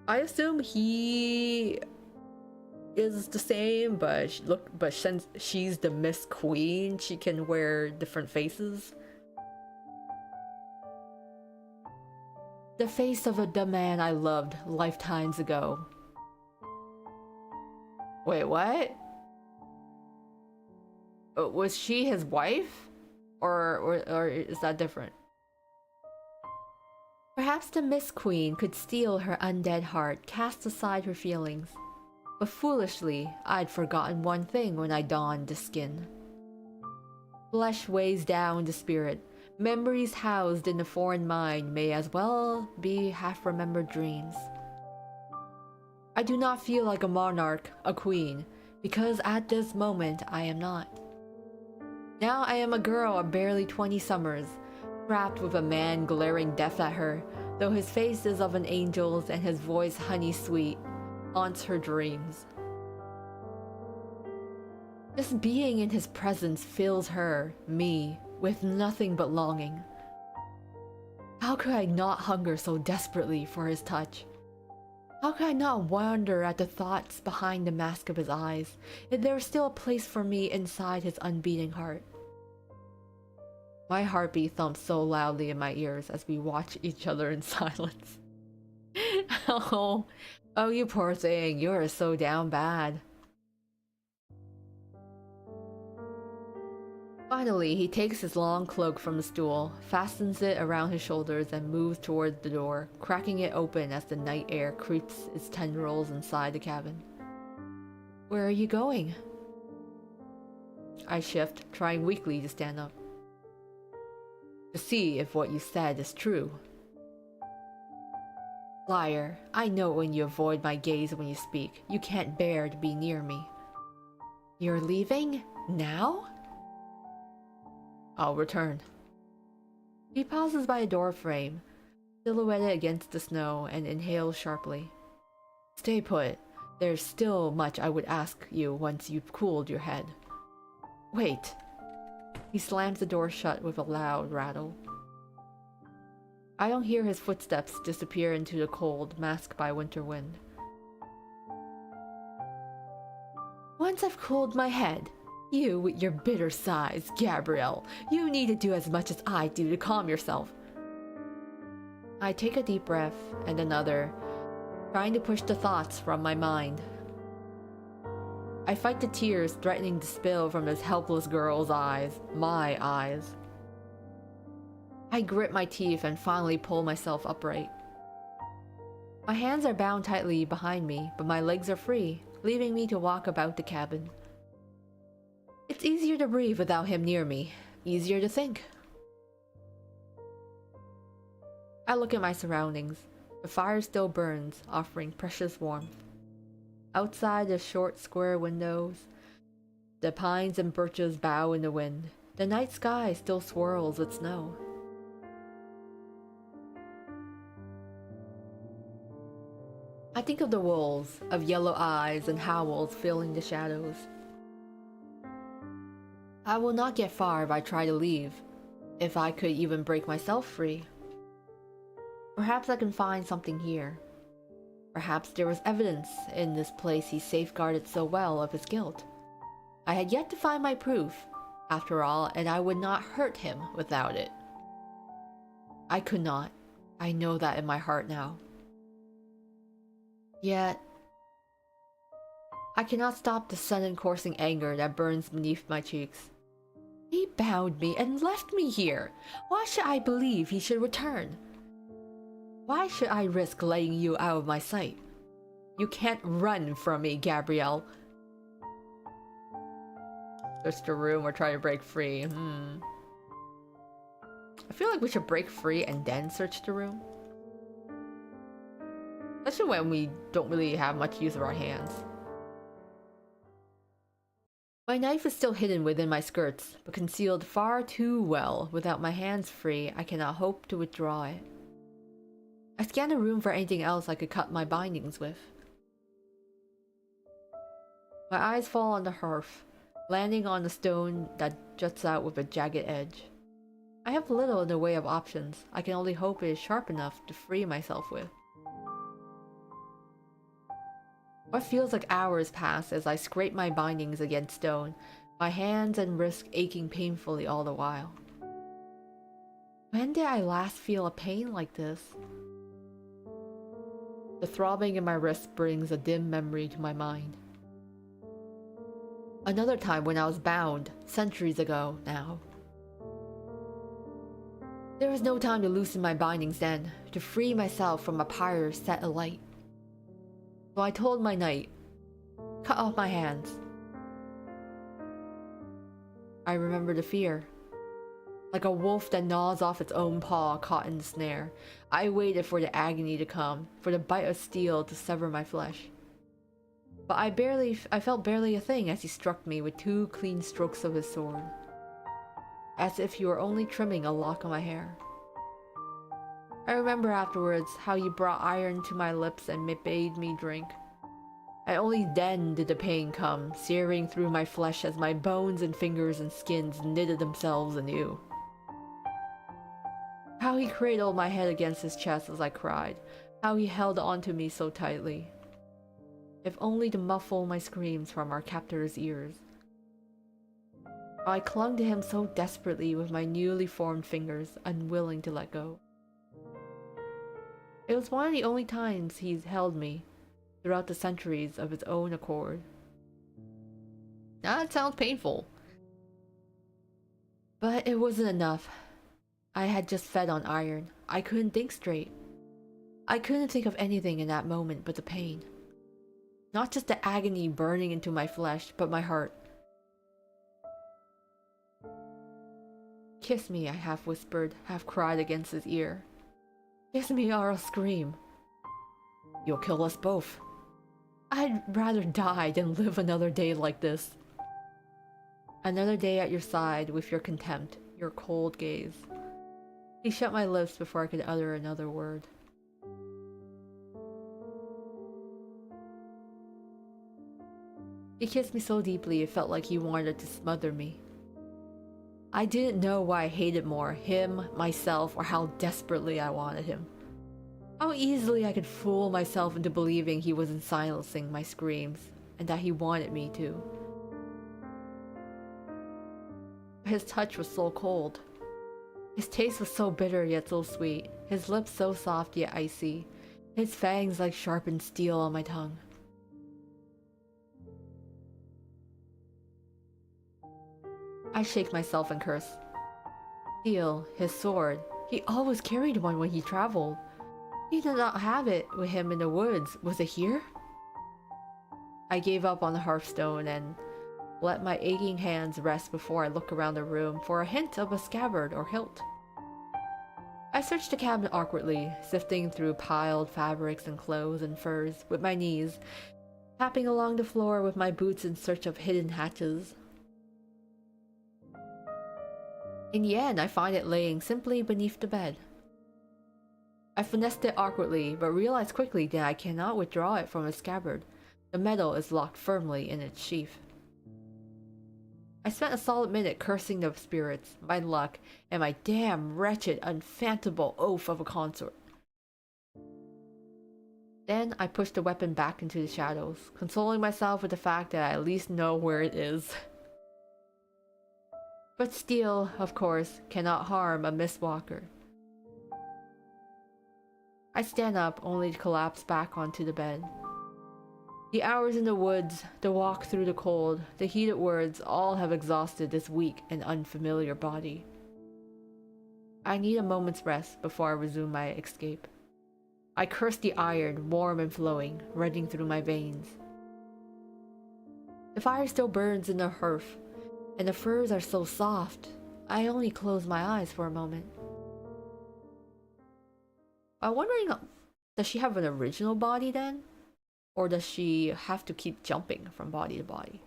I assume he is the same, but since she's the Mist Queen, she can wear different faces. The face of the man I loved lifetimes ago. Wait, what? Was she his wife? Or is that different? Perhaps the Mist Queen could steal her undead heart, cast aside her feelings. But foolishly, I'd forgotten one thing when I donned the skin. Flesh weighs down the spirit. Memories housed in the foreign mind may as well be half-remembered dreams. I do not feel like a monarch, a queen, because at this moment I am not. Now I am a girl of barely 20 summers, trapped with a man glaring death at her, though his face is of an angel's and his voice honey-sweet, haunts her dreams. Just being in his presence fills her, me, with nothing but longing. How could I not hunger so desperately for his touch? How could I not wonder at the thoughts behind the mask of his eyes, if there was still a place for me inside his unbeating heart? My heartbeat thumps so loudly in my ears as we watch each other in silence. Oh, you poor thing, you are so down bad. Finally, he takes his long cloak from the stool, fastens it around his shoulders, and moves toward the door, cracking it open as the night air creeps its tendrils inside the cabin. Where are you going? I shift, trying weakly to stand up. To see if what you said is true. Liar, I know when you avoid my gaze when you speak. You can't bear to be near me. You're leaving? Now? I'll return. He pauses by a door frame, silhouetted against the snow, and inhales sharply. Stay put. There's still much I would ask you once you've cooled your head. Wait. He slams the door shut with a loud rattle. I don't hear his footsteps disappear into the cold, masked by winter wind. Once I've cooled my head, you, with your bitter sighs, Gabrielle, you need to do as much as I do to calm yourself. I take a deep breath and another, trying to push the thoughts from my mind. I fight the tears threatening to spill from this helpless girl's eyes, my eyes. I grit my teeth and finally pull myself upright. My hands are bound tightly behind me, but my legs are free, leaving me to walk about the cabin. It's easier to breathe without him near me, easier to think. I look at my surroundings. The fire still burns, offering precious warmth. Outside the short square windows, the pines and birches bow in the wind. The night sky still swirls with snow. I think of the wolves, of yellow eyes and howls filling the shadows. I will not get far if I try to leave, if I could even break myself free. Perhaps I can find something here. Perhaps there was evidence in this place he safeguarded so well of his guilt. I had yet to find my proof, after all, and I would not hurt him without it. I could not. I know that in my heart now. Yet, I cannot stop the sudden coursing anger that burns beneath my cheeks. He bound me and left me here. Why should I believe he should return? Why should I risk letting you out of my sight? You can't run from me, Gabrielle. Search the room or try to break free. I feel like we should break free and then search the room. Especially when we don't really have much use of our hands. My knife is still hidden within my skirts, but concealed far too well. Without my hands free, I cannot hope to withdraw it. I scan the room for anything else I could cut my bindings with. My eyes fall on the hearth, landing on the stone that juts out with a jagged edge. I have little in the way of options. I can only hope it is sharp enough to free myself with. What feels like hours pass as I scrape my bindings against stone, my hands and wrists aching painfully all the while. When did I last feel a pain like this? The throbbing in my wrist brings a dim memory to my mind. Another time when I was bound, centuries ago now. There was no time to loosen my bindings then, to free myself from a pyre set alight. So I told my knight, cut off my hands. I remember the fear. Like a wolf that gnaws off its own paw caught in the snare, I waited for the agony to come, for the bite of steel to sever my flesh. But I felt barely a thing as he struck me with 2 clean strokes of his sword. As if he were only trimming a lock of my hair. I remember afterwards how he brought iron to my lips and bade me drink. And only then did the pain come, searing through my flesh as my bones and fingers and skins knitted themselves anew. How he cradled my head against his chest as I cried, how he held onto me so tightly. If only to muffle my screams from our captor's ears. I clung to him so desperately with my newly formed fingers, unwilling to let go. It was one of the only times he's held me, throughout the centuries, of his own accord. That sounds painful. But it wasn't enough. I had just fed on iron. I couldn't think straight. I couldn't think of anything in that moment but the pain. Not just the agony burning into my flesh, but my heart. Kiss me, I half whispered, half cried against his ear. Kiss me or I'll scream. You'll kill us both. I'd rather die than live another day like this. Another day at your side with your contempt, your cold gaze. He shut my lips before I could utter another word. He kissed me so deeply it felt like he wanted to smother me. I didn't know why I hated more, him, myself, or how desperately I wanted him. How easily I could fool myself into believing he wasn't silencing my screams, and that he wanted me to. His touch was so cold. His taste was so bitter yet so sweet, his lips so soft yet icy, his fangs like sharpened steel on my tongue. I shake myself and curse. Steel, his sword. He always carried one when he traveled. He did not have it with him in the woods. Was it here? I gave up on the hearthstone and let my aching hands rest before I look around the room for a hint of a scabbard or hilt. I searched the cabinet awkwardly, sifting through piled fabrics and clothes and furs with my knees, tapping along the floor with my boots in search of hidden hatches. In the end, I find it laying simply beneath the bed. I finessed it awkwardly, but realized quickly that I cannot withdraw it from its scabbard. The metal is locked firmly in its sheath. I spent a solid minute cursing the spirits, my luck, and my damn wretched, unfathomable oath of a consort. Then I pushed the weapon back into the shadows, consoling myself with the fact that I at least know where it is. But steel, of course, cannot harm a mistwalker. I stand up, only to collapse back onto the bed. The hours in the woods, the walk through the cold, the heated words all have exhausted this weak and unfamiliar body. I need a moment's rest before I resume my escape. I curse the iron, warm and flowing, running through my veins. The fire still burns in the hearth, and the furs are so soft. I only close my eyes for a moment. I'm wondering, does she have an original body then? Or does she have to keep jumping from body to body?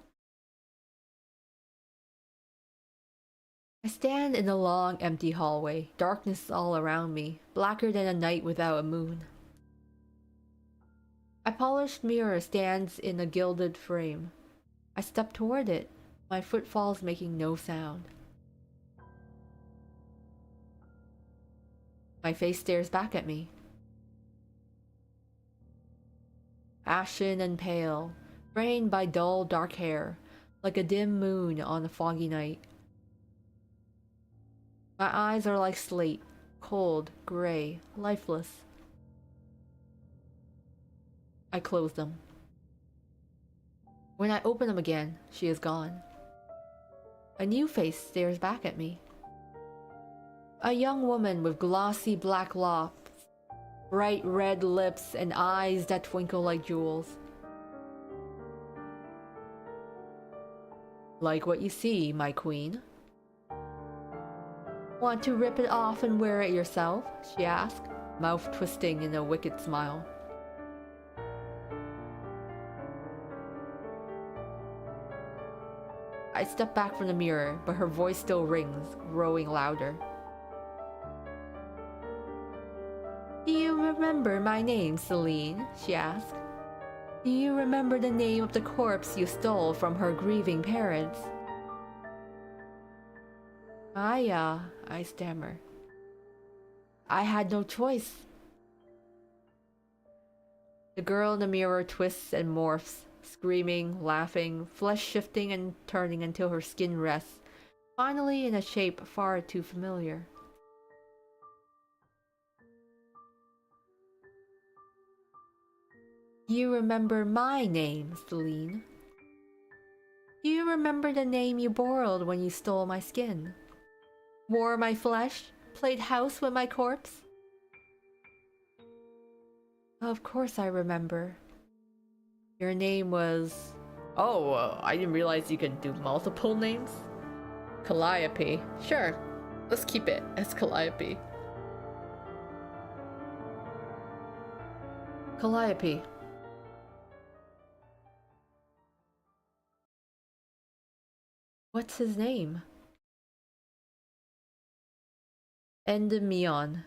I stand in the long, empty hallway, darkness all around me, blacker than a night without a moon. A polished mirror stands in a gilded frame. I step toward it, my footfalls making no sound. My face stares back at me. Ashen and pale, framed by dull dark hair, like a dim moon on a foggy night. My eyes are like slate, cold, gray, lifeless. I close them. When I open them again, she is gone. A new face stares back at me. A young woman with glossy black locks, bright red lips, and eyes that twinkle like jewels. Like what you see, my queen? Want to rip it off and wear it yourself? She asked, mouth twisting in a wicked smile. I step back from the mirror, but her voice still rings, growing louder. Do you remember my name, Celine? She asked. Do you remember the name of the corpse you stole from her grieving parents? I stammer. I had no choice. The girl in the mirror twists and morphs, screaming, laughing, flesh shifting and turning until her skin rests, finally in a shape far too familiar. You remember my name, Celine. Do you remember the name you borrowed when you stole my skin? Wore my flesh? Played house with my corpse? Of course I remember. Your name was... Oh, I didn't realize you could do multiple names. Calliope. Sure, let's keep it as Calliope. Calliope. What's his name? Endymion.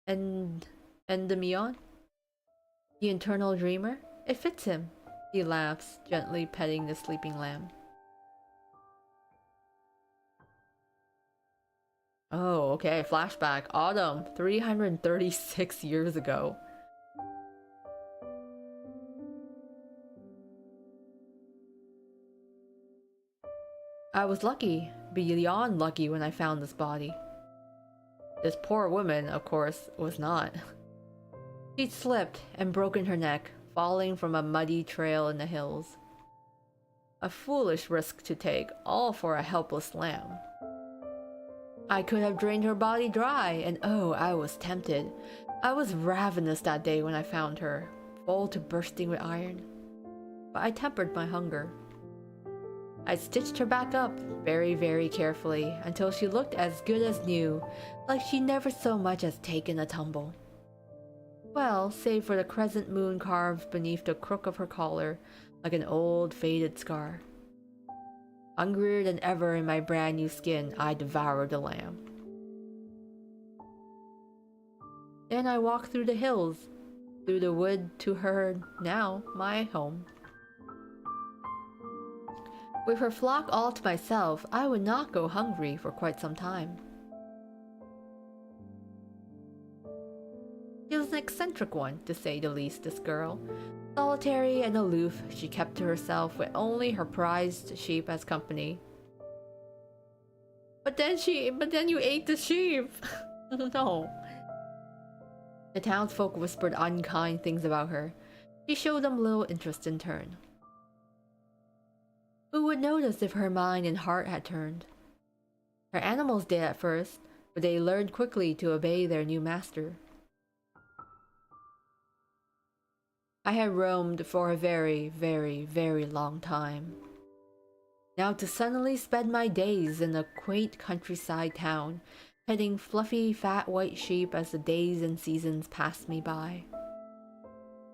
Endymion? The Eternal Dreamer? It fits him. He laughs, gently petting the sleeping lamb. Oh, okay, flashback. Autumn, 336 years ago. I was lucky, beyond lucky when I found this body. This poor woman, of course, was not. She'd slipped and broken her neck, falling from a muddy trail in the hills. A foolish risk to take, all for a helpless lamb. I could have drained her body dry, and oh, I was tempted. I was ravenous that day when I found her, full to bursting with iron. But I tempered my hunger. I stitched her back up very, very carefully until she looked as good as new, like she never so much as taken a tumble. Well, save for the crescent moon carved beneath the crook of her collar, like an old faded scar. Hungrier than ever in my brand new skin, I devoured the lamb. Then I walked through the hills, through the wood to her now my home. With her flock all to myself, I would not go hungry for quite some time. She was an eccentric one, to say the least, this girl. Solitary and aloof, she kept to herself with only her prized sheep as company. But then you ate the sheep! No. The townsfolk whispered unkind things about her. She showed them little interest in turn. Who would notice if her mind and heart had turned? Her animals did at first, but they learned quickly to obey their new master. I had roamed for a very, very, very long time. Now to suddenly spend my days in a quaint countryside town, petting fluffy, fat white sheep as the days and seasons passed me by.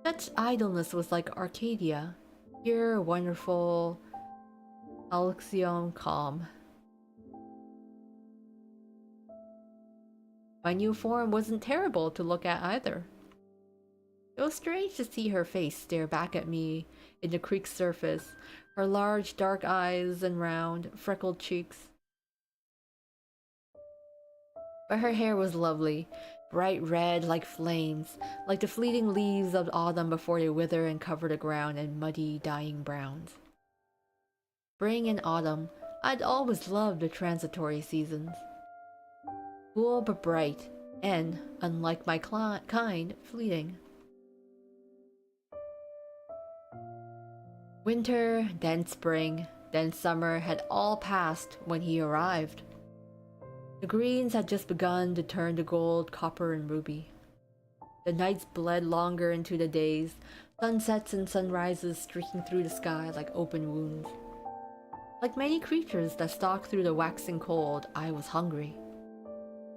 Such idleness was like Arcadia, pure, wonderful, halcyon calm. My new form wasn't terrible to look at either. It was strange to see her face stare back at me in the creek's surface, her large dark eyes and round, freckled cheeks. But her hair was lovely, bright red like flames, like the fleeting leaves of autumn before they wither and cover the ground in muddy, dying browns. Spring and autumn, I'd always loved the transitory seasons. Cool but bright, and, unlike my kind, fleeting. Winter, then spring, then summer had all passed when he arrived. The greens had just begun to turn to gold, copper, and ruby. The nights bled longer into the days, sunsets and sunrises streaking through the sky like open wounds. Like many creatures that stalk through the waxing cold, I was hungry.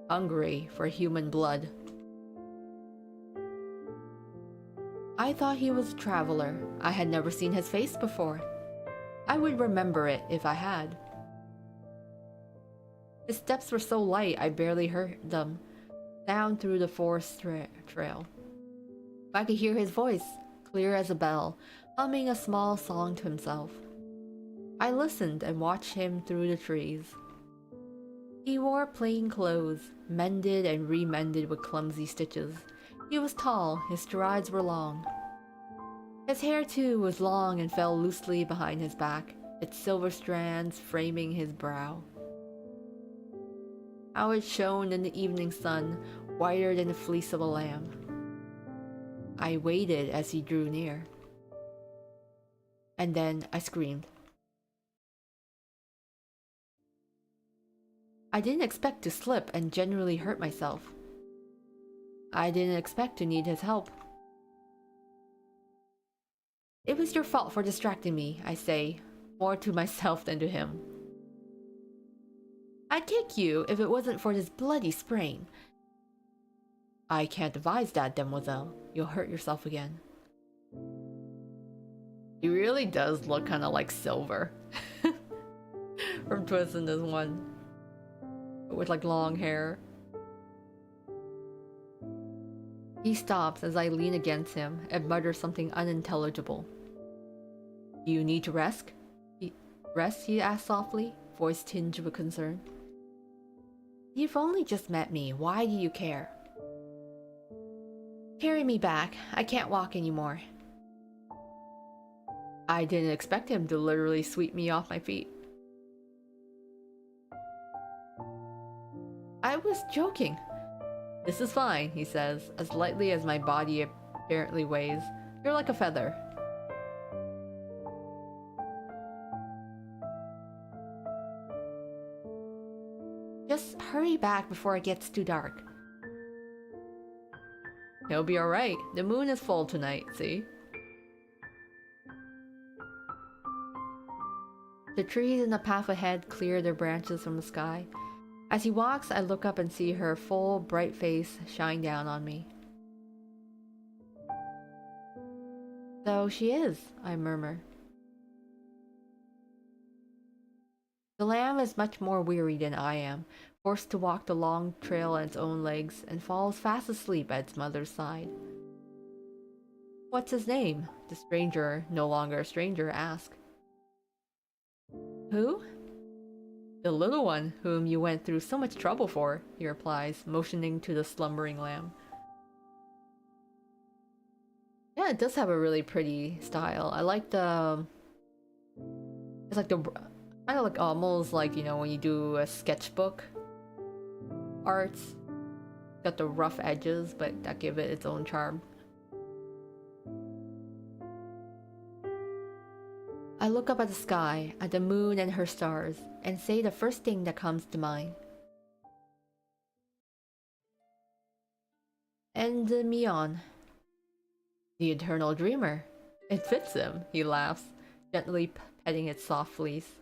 Hungry for human blood. I thought he was a traveler. I had never seen his face before. I would remember it if I had. His steps were so light I barely heard them, down through the forest trail. I could hear his voice, clear as a bell, humming a small song to himself. I listened and watched him through the trees. He wore plain clothes, mended and remended with clumsy stitches. He was tall, his strides were long. His hair too was long and fell loosely behind his back, its silver strands framing his brow. How it shone in the evening sun, whiter than the fleece of a lamb. I waited as he drew near. And then I screamed. I didn't expect to slip and genuinely hurt myself. I didn't expect to need his help. It was your fault for distracting me, I say, more to myself than to him. I'd kick you if it wasn't for this bloody sprain. I can't advise that, demoiselle. You'll hurt yourself again. He really does look kind of like Silver from Twist in this one, with like long hair. He stops as I lean against him and mutters something unintelligible. Do you need to rest? He asked softly, voice tinged with concern. You've only just met me. Why do you care? Carry me back. I can't walk anymore. I didn't expect him to literally sweep me off my feet. I was joking. This is fine, he says, as lightly as my body apparently weighs. You're like a feather. Just hurry back before it gets too dark. He'll be alright. The moon is full tonight, see? The trees in the path ahead clear their branches from the sky. As he walks, I look up and see her full, bright face shine down on me. So she is, I murmur. The lamb is much more weary than I am, forced to walk the long trail on its own legs, and falls fast asleep at its mother's side. "What's his name?" the stranger, no longer a stranger, asked. "Who?" "The little one whom you went through so much trouble for," he replies, motioning to the slumbering lamb. Yeah, it does have a really pretty style. I like the... It's like the... kind of like almost like, you know, when you do a sketchbook arts. Got the rough edges, but that give it its own charm. I look up at the sky, at the moon and her stars, and say the first thing that comes to mind. Endymion, the eternal dreamer. It fits him, he laughs, gently petting its soft fleece.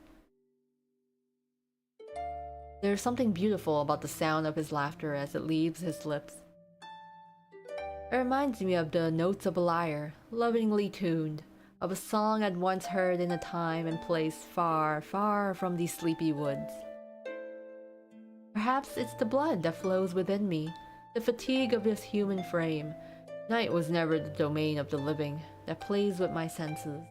There's something beautiful about the sound of his laughter as it leaves his lips. It reminds me of the notes of a lyre, lovingly tuned, of a song I'd once heard in a time and place far, far from these sleepy woods. Perhaps it's the blood that flows within me, the fatigue of this human frame. Night was never the domain of the living, that plays with my senses.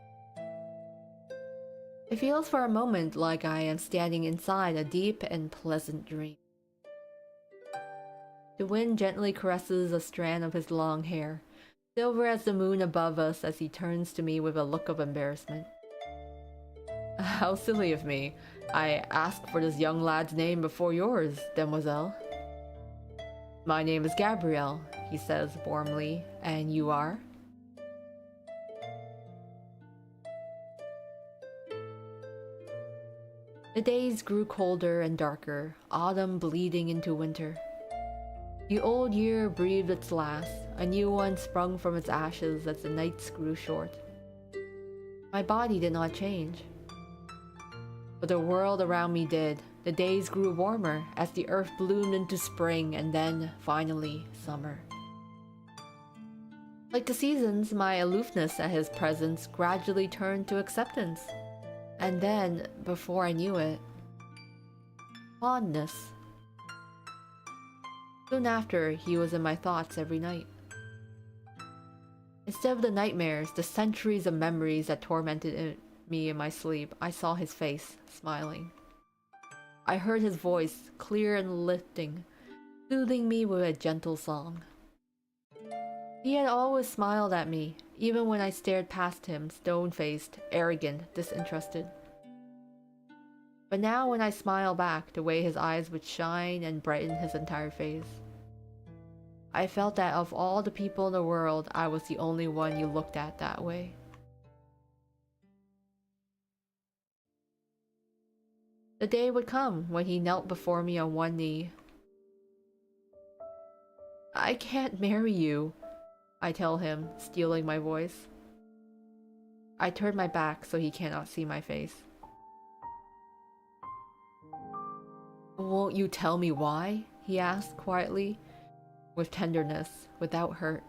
It feels for a moment like I am standing inside a deep and pleasant dream. The wind gently caresses a strand of his long hair, silver as the moon above us as he turns to me with a look of embarrassment. "How silly of me. I asked for this young lad's name before yours, demoiselle." "My name is Gabrielle," he says warmly. "And you are?" The days grew colder and darker, autumn bleeding into winter. The old year breathed its last, a new one sprung from its ashes as the nights grew short. My body did not change, but the world around me did. The days grew warmer as the earth bloomed into spring and then, finally, summer. Like the seasons, my aloofness at his presence gradually turned to acceptance. And then, before I knew it, fondness. Soon after, he was in my thoughts every night. Instead of the nightmares, the centuries of memories that tormented me in my sleep, I saw his face, smiling. I heard his voice, clear and lifting, soothing me with a gentle song. He had always smiled at me, even when I stared past him, stone-faced, arrogant, disinterested. But now when I smile back, the way his eyes would shine and brighten his entire face, I felt that of all the people in the world, I was the only one you looked at that way. The day would come when he knelt before me on one knee. "I can't marry you," I tell him, stealing my voice. I turn my back so he cannot see my face. "Won't you tell me why?" he asked quietly, with tenderness, without hurt.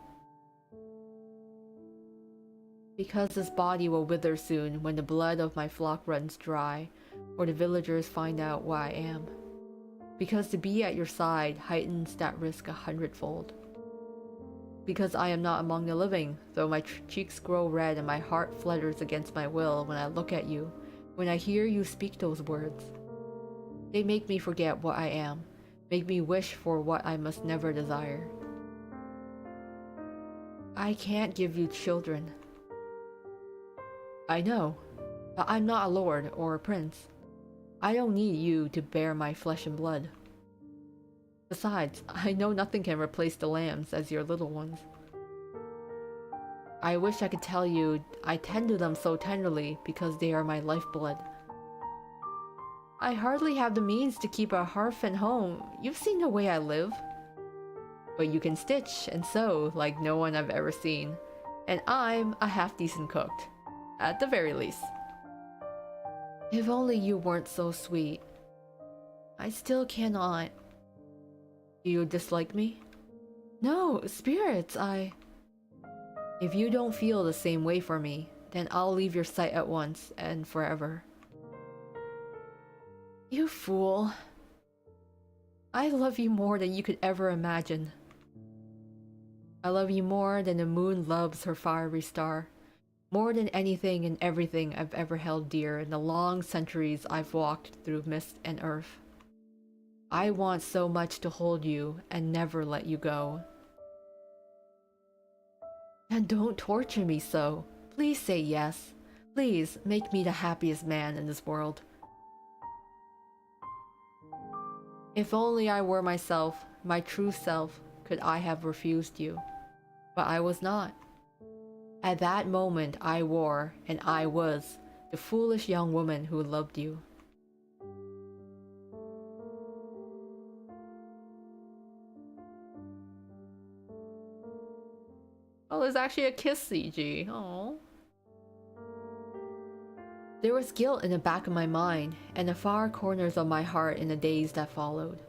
"Because this body will wither soon when the blood of my flock runs dry, or the villagers find out what I am. Because to be at your side heightens that risk 100-fold. Because I am not among the living, though my cheeks grow red and my heart flutters against my will when I look at you, when I hear you speak those words. They make me forget what I am, make me wish for what I must never desire. I can't give you children. I know, but I'm not a lord or a prince. I don't need you to bear my flesh and blood. Besides, I know nothing can replace the lambs as your little ones. I wish I could tell you I tend to them so tenderly because they are my lifeblood. I hardly have the means to keep a hearth and home. You've seen the way I live. But you can stitch and sew like no one I've ever seen. And I'm a half-decent cook, at the very least. If only you weren't so sweet. I still cannot. Do you dislike me? No, spirits, If you don't feel the same way for me, then I'll leave your sight at once and forever. You fool. I love you more than you could ever imagine. I love you more than the moon loves her fiery star. More than anything and everything I've ever held dear in the long centuries I've walked through mist and earth. I want so much to hold you and never let you go. And don't torture me so. Please say yes. Please make me the happiest man in this world. If only I were myself, my true self, could I have refused you. But I was not. At that moment I were, and I was, the foolish young woman who loved you. Oh, there's actually a kiss CG. Oh. There was guilt in the back of my mind, and the far corners of my heart in the days that followed.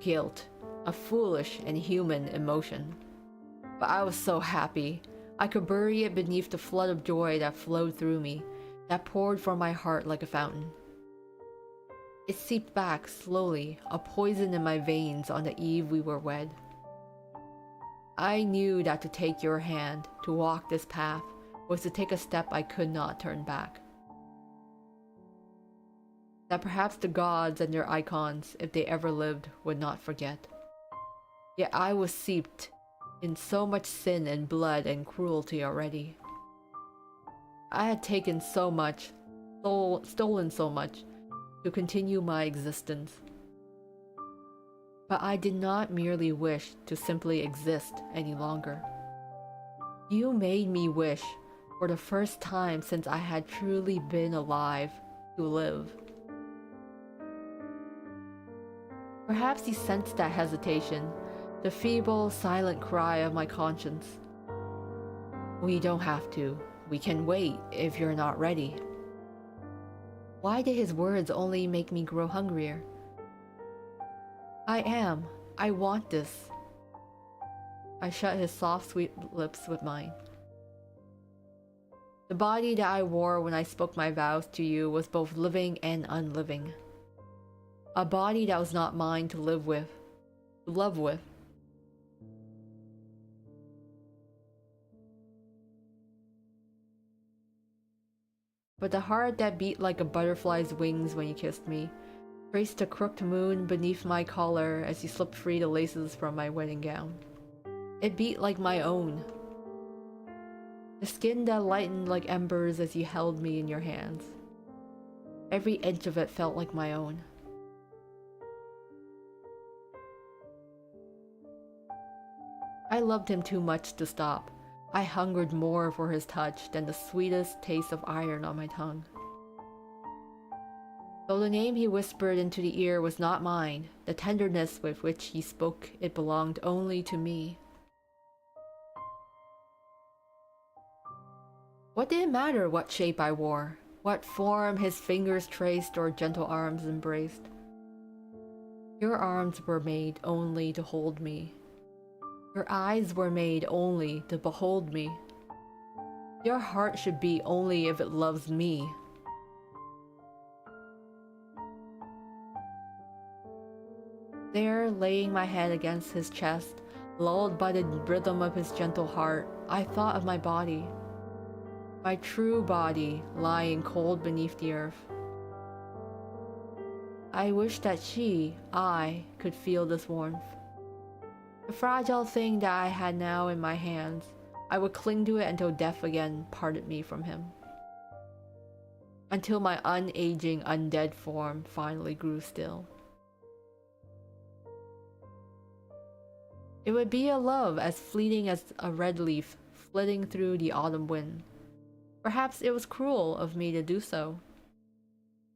Guilt, a foolish and human emotion. But I was so happy. I could bury it beneath the flood of joy that flowed through me, that poured from my heart like a fountain. It seeped back slowly, a poison in my veins on the eve we were wed. I knew that to take your hand, to walk this path, was to take a step I could not turn back. That perhaps the gods and their icons, if they ever lived, would not forget. Yet I was seeped in so much sin and blood and cruelty already. I had taken so much, stolen so much, to continue my existence. But I did not merely wish to simply exist any longer. You made me wish, for the first time since I had truly been alive, to live. Perhaps you sensed that hesitation, the feeble, silent cry of my conscience. We don't have to. We can wait if you're not ready. Why did his words only make me grow hungrier? I am. I want this. I shut his soft, sweet lips with mine. The body that I wore when I spoke my vows to you was both living and unliving. A body that was not mine to live with, to love with. But the heart that beat like a butterfly's wings when you kissed me, traced the crooked moon beneath my collar as you slipped free the laces from my wedding gown. It beat like my own. The skin that lightened like embers as you held me in your hands. Every inch of it felt like my own. I loved him too much to stop. I hungered more for his touch than the sweetest taste of iron on my tongue. Though the name he whispered into the ear was not mine, the tenderness with which he spoke it belonged only to me. What did it matter what shape I wore, what form his fingers traced or gentle arms embraced? Your arms were made only to hold me. Your eyes were made only to behold me. Your heart should beat only if it loves me. There, laying my head against his chest, lulled by the rhythm of his gentle heart, I thought of my body. My true body lying cold beneath the earth. I wished that I, could feel this warmth. The fragile thing that I had now in my hands, I would cling to it until death again parted me from him. Until my unaging, undead form finally grew still. It would be a love as fleeting as a red leaf flitting through the autumn wind. Perhaps it was cruel of me to do so,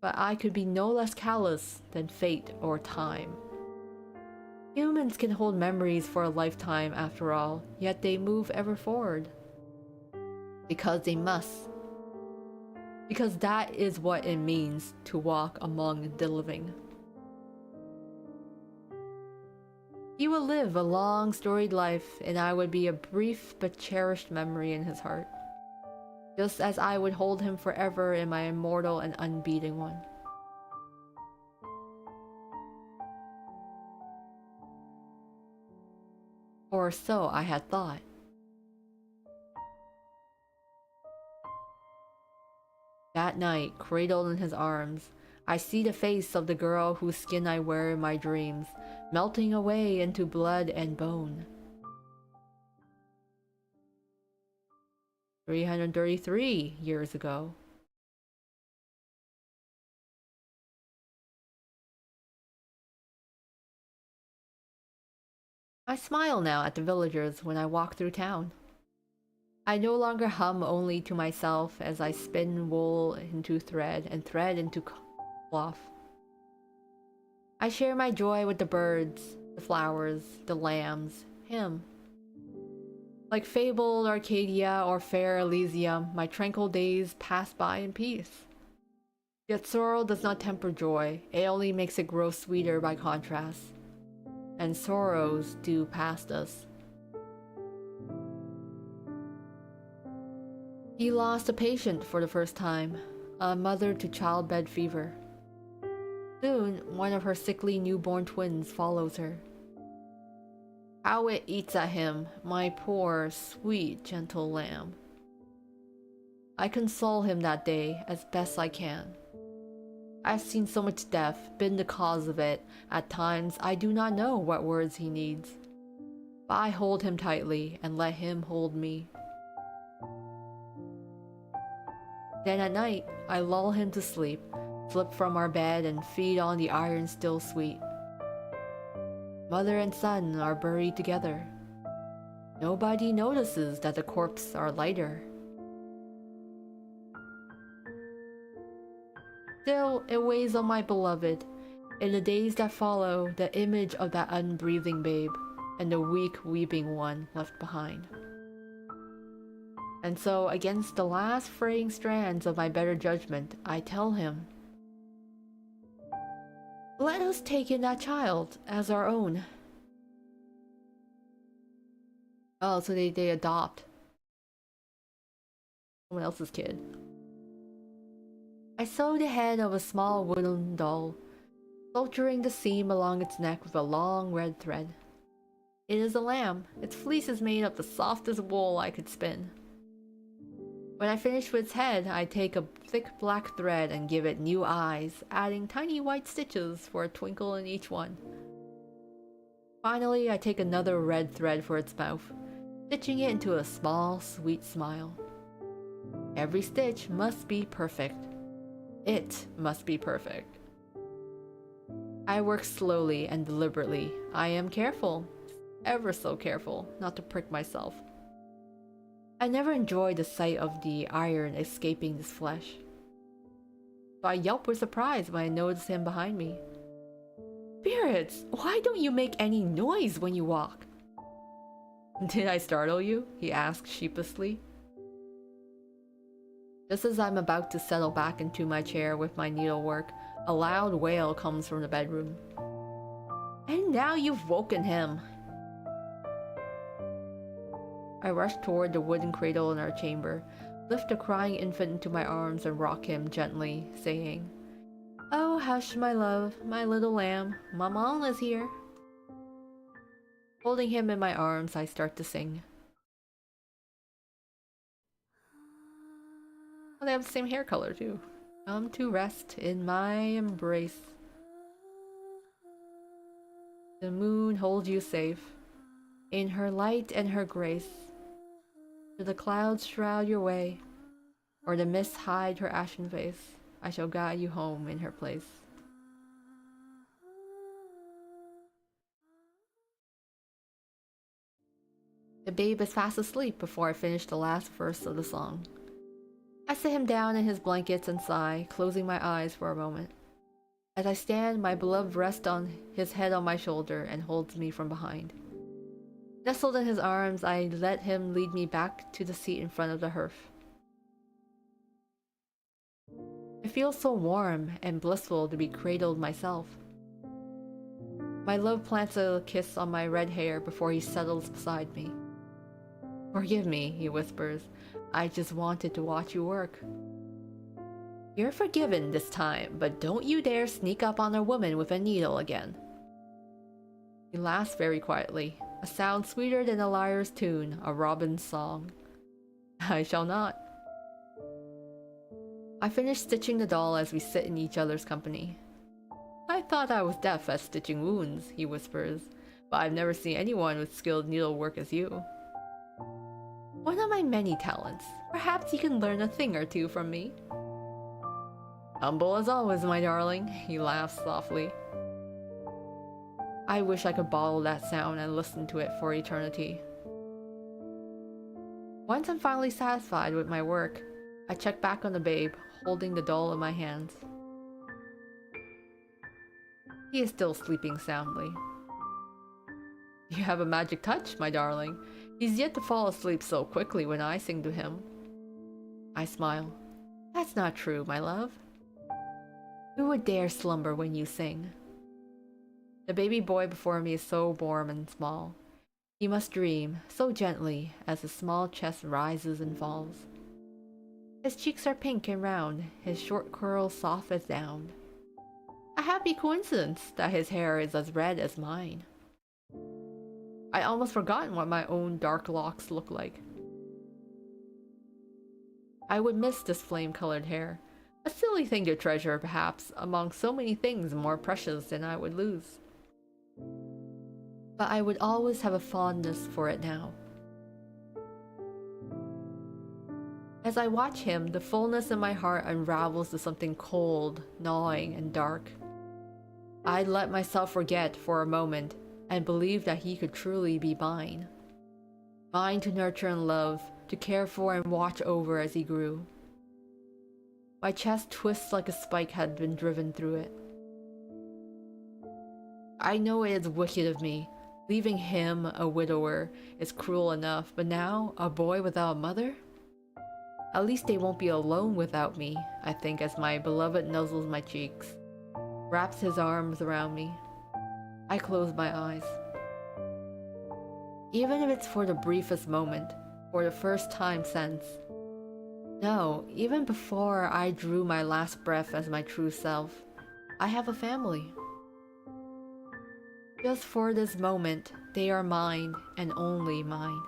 but I could be no less callous than fate or time. Humans can hold memories for a lifetime after all, yet they move ever forward. Because they must. Because that is what it means to walk among the living. He would live a long, storied life, and I would be a brief but cherished memory in his heart. Just as I would hold him forever in my immortal and unbeating one. Or so I had thought. That night, cradled in his arms, I see the face of the girl whose skin I wear in my dreams, melting away into blood and bone. 333 years ago. I smile now at the villagers when I walk through town. I no longer hum only to myself as I spin wool into thread and thread into cloth. I share my joy with the birds, the flowers, the lambs, him. Like fabled Arcadia or fair Elysium, my tranquil days pass by in peace. Yet sorrow does not temper joy, it only makes it grow sweeter by contrast. And sorrows do past us. He lost a patient for the first time, a mother to childbed fever. Soon, one of her sickly newborn twins follows her. How it eats at him, my poor, sweet, gentle lamb. I console him that day as best I can. I've seen so much death, been the cause of it. At times, I do not know what words he needs. But I hold him tightly and let him hold me. Then at night, I lull him to sleep, slip from our bed and feed on the iron still sweet. Mother and son are buried together. Nobody notices that the corpses are lighter. Still, it weighs on my beloved. In the days that follow, the image of that unbreathing babe, and the weak, weeping one left behind. And so, against the last fraying strands of my better judgment, I tell him, let us take in that child as our own. Oh, so they adopt someone else's kid. I sew the head of a small wooden doll, suturing the seam along its neck with a long red thread. It is a lamb. Its fleece is made of the softest wool I could spin. When I finish with its head, I take a thick black thread and give it new eyes, adding tiny white stitches for a twinkle in each one. Finally, I take another red thread for its mouth, stitching it into a small, sweet smile. Every stitch must be perfect. It must be perfect. I work slowly and deliberately. I am careful, ever so careful, not to prick myself. I never enjoyed the sight of the iron escaping this flesh. So I yelp with surprise when I notice him behind me. Spirits, why don't you make any noise when you walk? Did I startle you? He asked sheepishly. Just as I'm about to settle back into my chair with my needlework, a loud wail comes from the bedroom. And now you've woken him. I rush toward the wooden cradle in our chamber, lift the crying infant into my arms and rock him gently, saying, Oh, hush, my love, my little lamb, Maman is here. Holding him in my arms, I start to sing. Oh, they have the same hair color too. Come to rest in my embrace. The moon holds you safe, in her light and her grace. Should the clouds shroud your way, or the mists hide her ashen face, I shall guide you home in her place. The babe is fast asleep before I finish the last verse of the song. I sit him down in his blankets and sigh, closing my eyes for a moment. As I stand, my beloved rests on his head on my shoulder and holds me from behind. Nestled in his arms, I let him lead me back to the seat in front of the hearth. It feels so warm and blissful to be cradled myself. My love plants a kiss on my red hair before he settles beside me. Forgive me, he whispers. I just wanted to watch you work. You're forgiven this time, but don't you dare sneak up on a woman with a needle again. He laughs very quietly, a sound sweeter than a lyre's tune, a robin's song. I shall not. I finish stitching the doll as we sit in each other's company. I thought I was deaf at stitching wounds, he whispers, but I've never seen anyone with skilled needlework as you. One of my many talents. Perhaps you can learn a thing or two from me. Humble as always, my darling, he laughs softly. I wish I could bottle that sound and listen to it for eternity. Once I'm finally satisfied with my work, I check back on the babe, holding the doll in my hands. He is still sleeping soundly. You have a magic touch, my darling. He's yet to fall asleep so quickly when I sing to him. I smile. That's not true, my love. Who would dare slumber when you sing? The baby boy before me is so warm and small. He must dream so gently as his small chest rises and falls. His cheeks are pink and round, his short curls soft as down. A happy coincidence that his hair is as red as mine. I almost forgotten what my own dark locks look like. I would miss this flame-colored hair. A silly thing to treasure, perhaps, among so many things more precious than I would lose. But I would always have a fondness for it now. As I watch him, the fullness in my heart unravels to something cold, gnawing, and dark. I'd let myself forget for a moment and believe that he could truly be mine. Mine to nurture and love, to care for and watch over as he grew. My chest twists like a spike had been driven through it. I know it is wicked of me. Leaving him, a widower, is cruel enough, but now, a boy without a mother? At least they won't be alone without me, I think, as my beloved nuzzles my cheeks, wraps his arms around me. I close my eyes. Even if it's for the briefest moment, for the first time since. No, even before I drew my last breath as my true self, I have a family. Just for this moment, they are mine and only mine.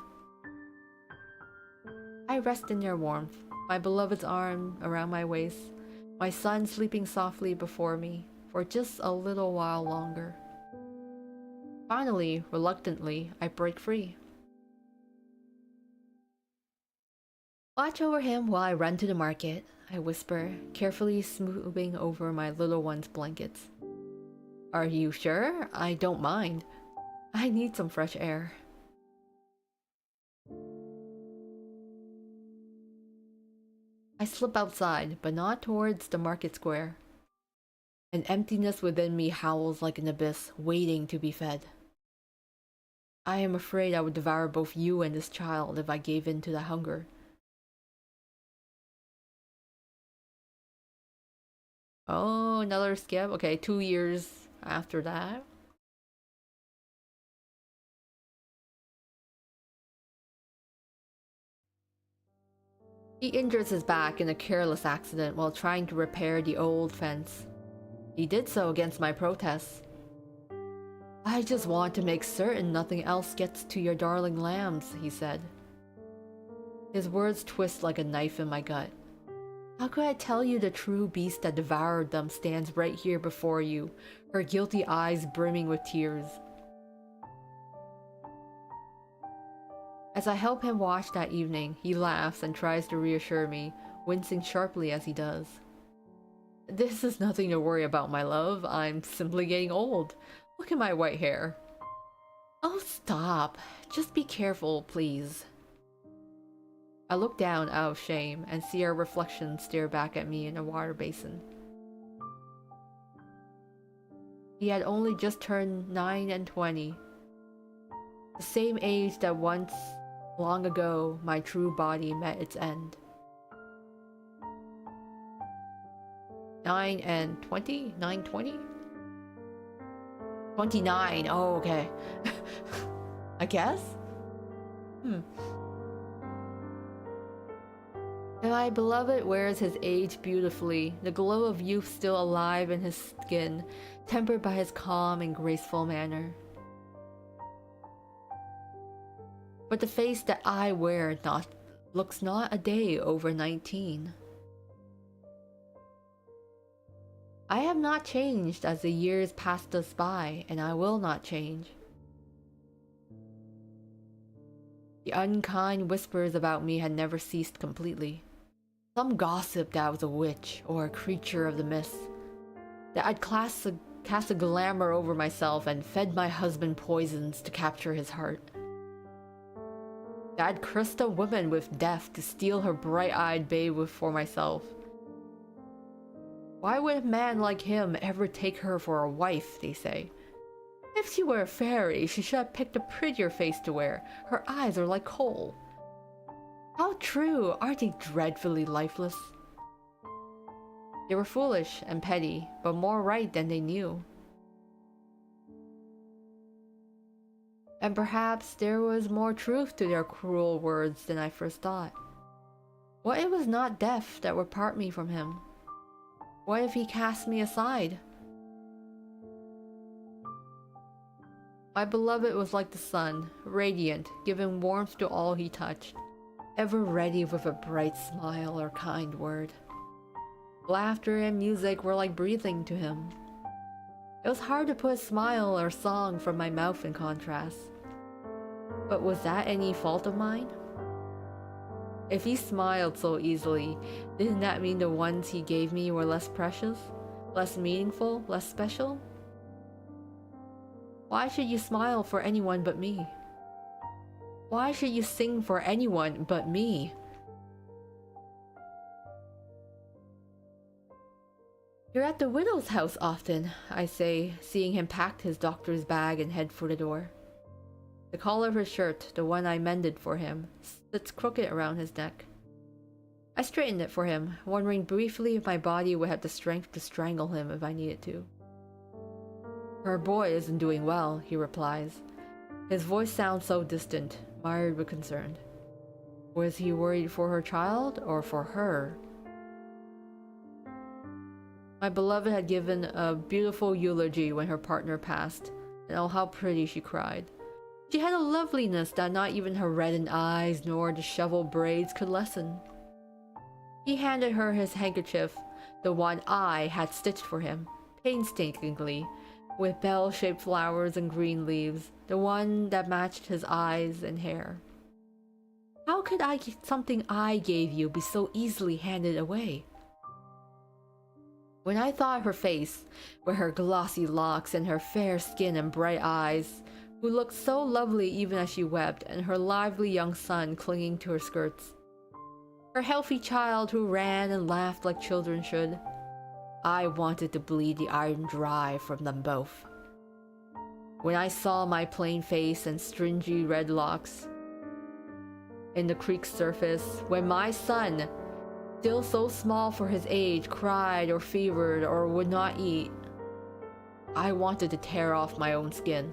I rest in their warmth, my beloved's arm around my waist, my son sleeping softly before me for just a little while longer. Finally, reluctantly, I break free. Watch over him while I run to the market, I whisper, carefully smoothing over my little one's blankets. Are you sure? I don't mind. I need some fresh air. I slip outside, but not towards the market square. An emptiness within me howls like an abyss, waiting to be fed. I am afraid I would devour both you and this child if I gave in to the hunger. Oh, another skip? Okay, 2 years after that. He injures his back in a careless accident while trying to repair the old fence. He did so against my protests. I just want to make certain nothing else gets to your darling lambs, he said. His words twist like a knife in my gut. How could I tell you the true beast that devoured them stands right here before you, her guilty eyes brimming with tears? As I help him wash that evening, he laughs and tries to reassure me, wincing sharply as he does. This is nothing to worry about, my love. I'm simply getting old. Look at my white hair. Oh, stop. Just be careful, please. I look down out of shame and see our reflection stare back at me in a water basin. He had only just turned 9 and 20. The same age that once, long ago, my true body met its end. 9 and 20? 9:20? 29. Oh, okay. I guess? And my beloved wears his age beautifully, the glow of youth still alive in his skin, tempered by his calm and graceful manner. But the face that I wear looks not a day over 19. I have not changed as the years passed us by, and I will not change. The unkind whispers about me had never ceased completely. Some gossip that I was a witch or a creature of the mist, that I'd cast a glamour over myself and fed my husband poisons to capture his heart. That I'd cursed a woman with death to steal her bright-eyed babe for myself. Why would a man like him ever take her for a wife, they say. If she were a fairy, she should have picked a prettier face to wear. Her eyes are like coal. How true, aren't they dreadfully lifeless? They were foolish and petty, but more right than they knew. And perhaps there was more truth to their cruel words than I first thought. What if it was not death that would part me from him? What if he cast me aside? My beloved was like the sun, radiant, giving warmth to all he touched, ever ready with a bright smile or kind word. Laughter and music were like breathing to him. It was hard to put a smile or song from my mouth in contrast. But was that any fault of mine? If he smiled so easily, didn't that mean the ones he gave me were less precious, less meaningful, less special? Why should you smile for anyone but me? Why should you sing for anyone but me? You're at the widow's house often, I say, seeing him pack his doctor's bag and head for the door. The collar of his shirt, the one I mended for him, sits crooked around his neck. I straightened it for him, wondering briefly if my body would have the strength to strangle him if I needed to. Her boy isn't doing well, he replies. His voice sounds so distant, mired with concern. Was he worried for her child or for her? My beloved had given a beautiful eulogy when her partner passed, and oh how pretty she cried. She had a loveliness that not even her reddened eyes nor disheveled braids could lessen. He handed her his handkerchief, the one I had stitched for him, painstakingly, with bell-shaped flowers and green leaves, the one that matched his eyes and hair. How could something I gave you be so easily handed away? When I thought of her face, with her glossy locks and her fair skin and bright eyes, who looked so lovely even as she wept, and her lively young son clinging to her skirts, her healthy child who ran and laughed like children should, I wanted to bleed the iron dry from them both. When I saw my plain face and stringy red locks in the creek's surface, when my son, still so small for his age, cried or fevered or would not eat, I wanted to tear off my own skin.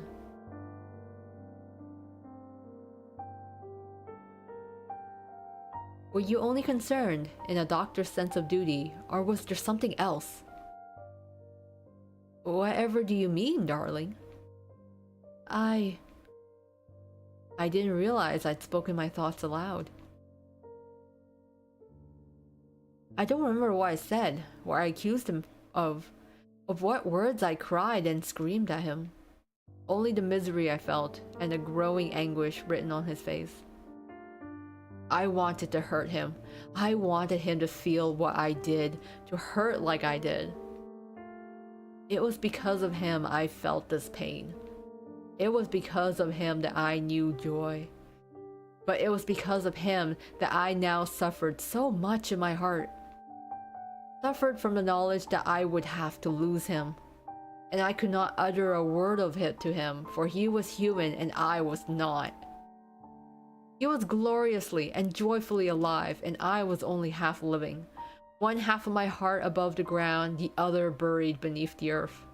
Were you only concerned in a doctor's sense of duty, or was there something else? Whatever do you mean, darling? I didn't realize I'd spoken my thoughts aloud. I don't remember what I said, what I accused him of what words I cried and screamed at him. Only the misery I felt and the growing anguish written on his face. I wanted to hurt him. I wanted him to feel what I did, to hurt like I did. It was because of him I felt this pain. It was because of him that I knew joy. But it was because of him that I now suffered so much in my heart. Suffered from the knowledge that I would have to lose him. And I could not utter a word of it to him, for he was human and I was not. He was gloriously and joyfully alive, and I was only half living. One half of my heart above the ground, the other buried beneath the earth.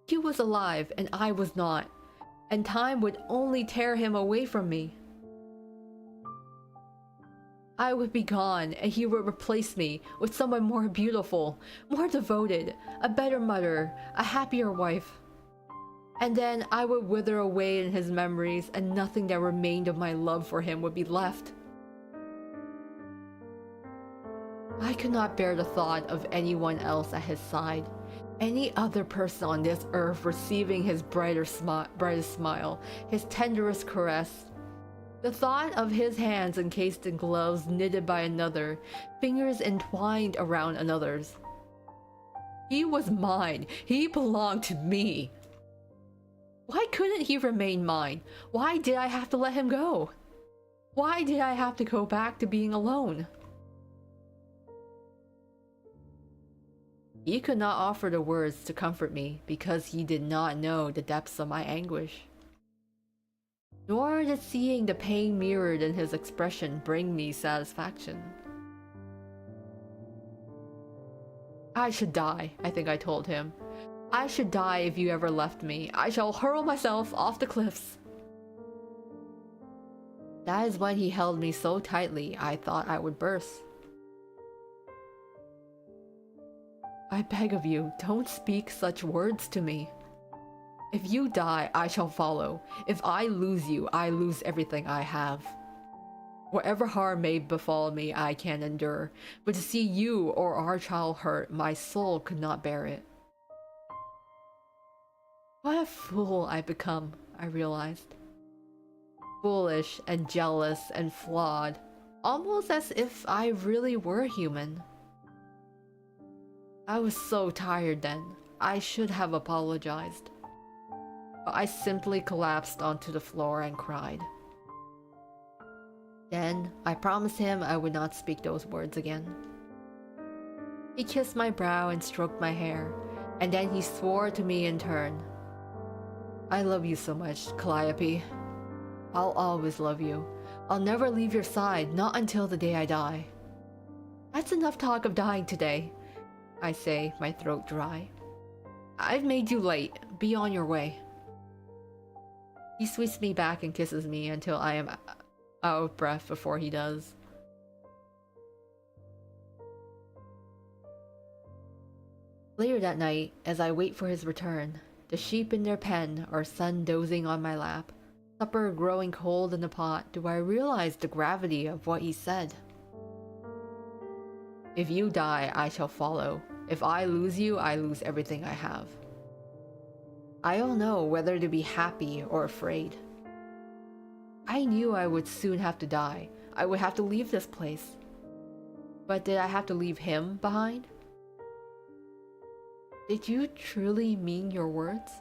He was alive, and I was not, and time would only tear him away from me. I would be gone, and he would replace me with someone more beautiful, more devoted, a better mother, a happier wife. And then I would wither away in his memories, and nothing that remained of my love for him would be left. I could not bear the thought of anyone else at his side, any other person on this earth receiving his brightest smile, his tenderest caress. The thought of his hands encased in gloves knitted by another, fingers entwined around another's. He was mine. He belonged to me. Why couldn't he remain mine? Why did I have to let him go? Why did I have to go back to being alone? He could not offer the words to comfort me because he did not know the depths of my anguish. Nor did seeing the pain mirrored in his expression bring me satisfaction. I should die, I think I told him. I should die if you ever left me. I shall hurl myself off the cliffs. That is when he held me so tightly I thought I would burst. I beg of you, don't speak such words to me. If you die, I shall follow. If I lose you, I lose everything I have. Whatever harm may befall me, I can endure. But to see you or our child hurt, my soul could not bear it. What a fool I've become, I realized. Foolish and jealous and flawed, almost as if I really were human. I was so tired then. I should have apologized. But I simply collapsed onto the floor and cried. Then I promised him I would not speak those words again. He kissed my brow and stroked my hair, and then he swore to me in turn. I love you so much, Calliope. I'll always love you. I'll never leave your side, not until the day I die. That's enough talk of dying today, I say, my throat dry. I've made you late. Be on your way. He sweeps me back and kisses me until I am out of breath before he does. Later that night, as I wait for his return, the sheep in their pen, our son dozing on my lap, supper growing cold in the pot, do I realize the gravity of what he said. If you die, I shall follow. If I lose you, I lose everything I have. I don't know whether to be happy or afraid. I knew I would soon have to die. I would have to leave this place. But did I have to leave him behind? Did you truly mean your words?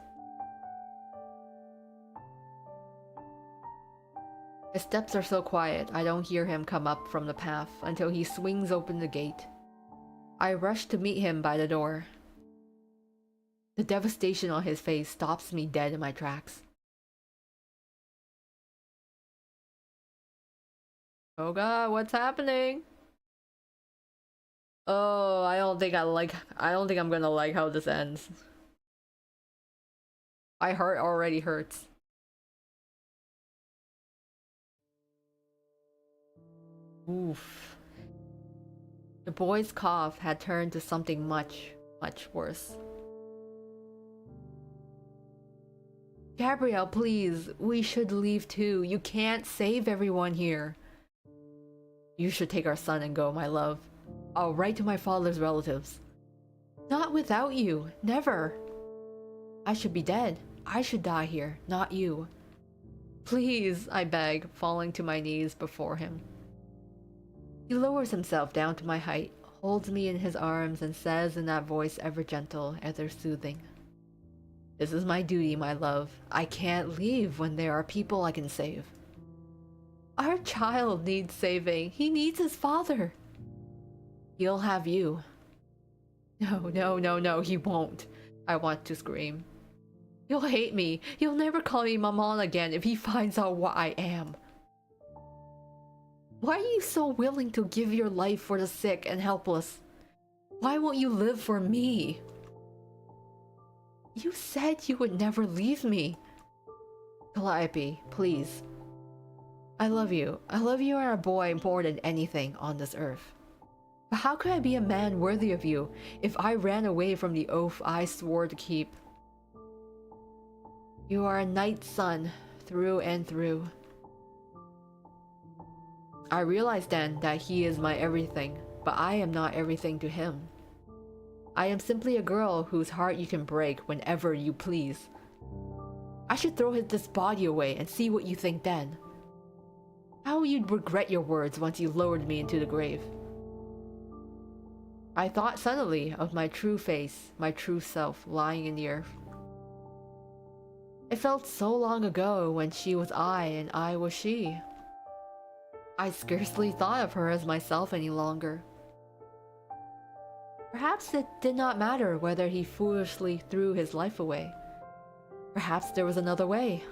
His steps are so quiet, I don't hear him come up from the path until he swings open the gate. I rush to meet him by the door. The devastation on his face stops me dead in my tracks. Oh god, what's happening? Oh, I don't think I'm gonna like how this ends. My heart already hurts. Oof. The boy's cough had turned to something much, much worse. Gabrielle, please, we should leave too. You can't save everyone here. You should take our son and go, my love. I'll write to my father's relatives. Not without you, never. I should be dead. I should die here, not you. Please, I beg, falling to my knees before him. He lowers himself down to my height, holds me in his arms, and says in that voice ever gentle, ever soothing, "This is my duty, my love. I can't leave when there are people I can save. Our child needs saving. He needs his father. He'll have you." No, no, no, no, he won't. I want to scream. He'll hate me. He'll never call me Maman again if he finds out what I am. Why are you so willing to give your life for the sick and helpless? Why won't you live for me? You said you would never leave me. Calliope, please. I love you. I love you and our boy more than anything on this earth. But how could I be a man worthy of you if I ran away from the oath I swore to keep? You are a knight's son, through and through. I realized then that he is my everything, but I am not everything to him. I am simply a girl whose heart you can break whenever you please. I should throw this body away and see what you think then. How you'd regret your words once you lowered me into the grave. I thought suddenly of my true face, my true self lying in the earth. It felt so long ago when she was I and I was she. I scarcely thought of her as myself any longer. Perhaps it did not matter whether he foolishly threw his life away. Perhaps there was another way.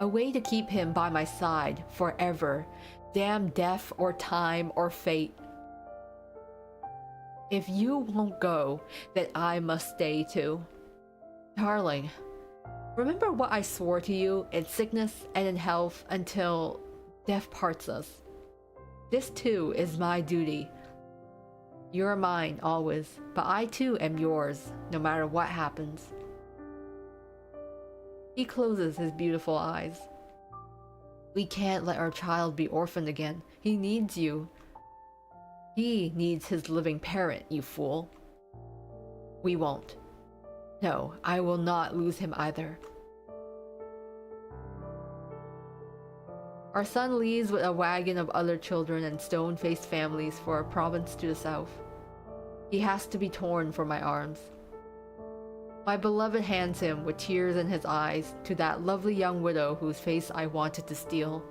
A way to keep him by my side forever, damn death or time or fate. If you won't go, then I must stay too. Darling, remember what I swore to you in sickness and in health until death parts us. This too is my duty. You're mine always, but I too am yours, no matter what happens. He closes his beautiful eyes. We can't let our child be orphaned again. He needs you. He needs his living parent, you fool. We won't. No, I will not lose him either. Our son leaves with a wagon of other children and stone-faced families for a province to the south. He has to be torn from my arms. My beloved hands him, with tears in his eyes, to that lovely young widow whose face I wanted to steal.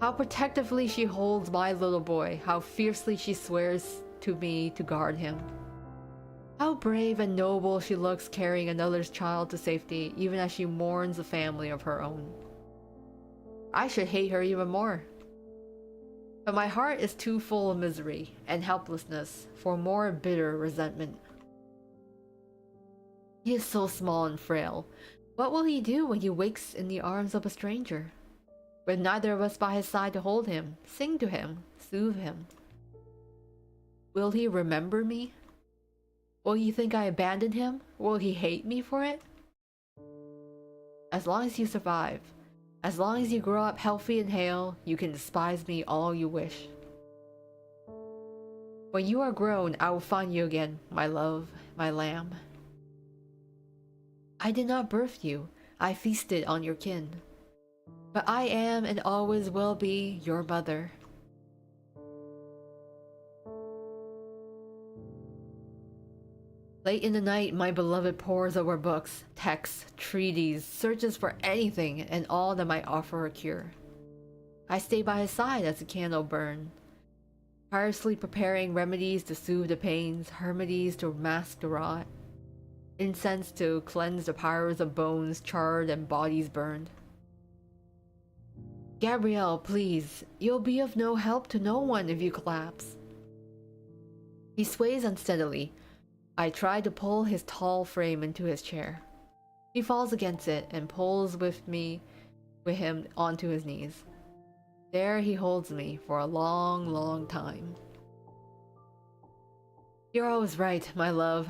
How protectively she holds my little boy, how fiercely she swears to me to guard him. How brave and noble she looks carrying another's child to safety, even as she mourns a family of her own. I should hate her even more. But my heart is too full of misery and helplessness for more bitter resentment. He is so small and frail. What will he do when he wakes in the arms of a stranger? With neither of us by his side to hold him, sing to him, soothe him. Will he remember me? Will he think I abandoned him? Will he hate me for it? As long as you survive, as long as you grow up healthy and hale, you can despise me all you wish. When you are grown, I will find you again, my love, my lamb. I did not birth you, I feasted on your kin. But I am and always will be your mother. Late in the night, my beloved pores over books, texts, treaties, searches for anything and all that might offer a cure. I stay by his side as the candle burns, tirelessly preparing remedies to soothe the pains, remedies to mask the rot, incense to cleanse the pyres of bones charred and bodies burned. Gabrielle, please, you'll be of no help to no one if you collapse. He sways unsteadily. I try to pull his tall frame into his chair. He falls against it and pulls with him onto his knees. There he holds me for a long, long time. You're always right, my love.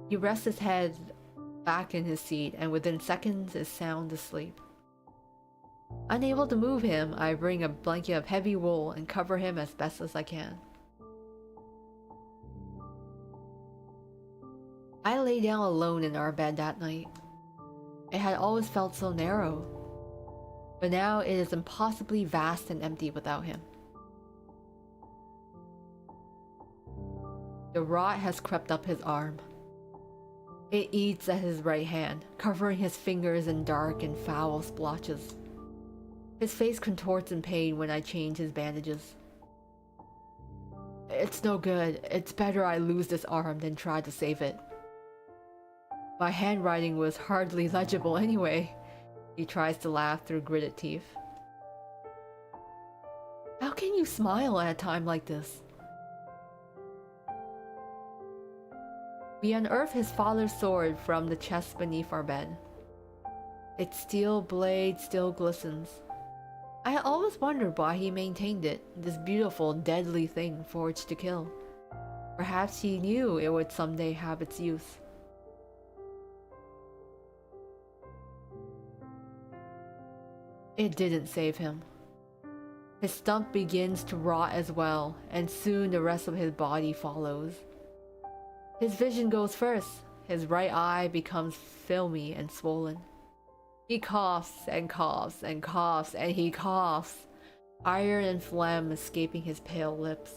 He rests his head back in his seat and within seconds is sound asleep. Unable to move him, I bring a blanket of heavy wool and cover him as best as I can. I lay down alone in our bed that night. It had always felt so narrow, but now it is impossibly vast and empty without him. The rot has crept up his arm. It eats at his right hand, covering his fingers in dark and foul splotches. His face contorts in pain when I change his bandages. It's no good. It's better I lose this arm than try to save it. My handwriting was hardly legible anyway. He tries to laugh through gritted teeth. How can you smile at a time like this? We unearth his father's sword from the chest beneath our bed. Its steel blade still glistens. I had always wondered why he maintained it, this beautiful, deadly thing forged to kill. Perhaps he knew it would someday have its use. It didn't save him. His stump begins to rot as well, and soon the rest of his body follows. His vision goes first. His right eye becomes filmy and swollen. He coughs and coughs and coughs and he coughs, iron and phlegm escaping his pale lips.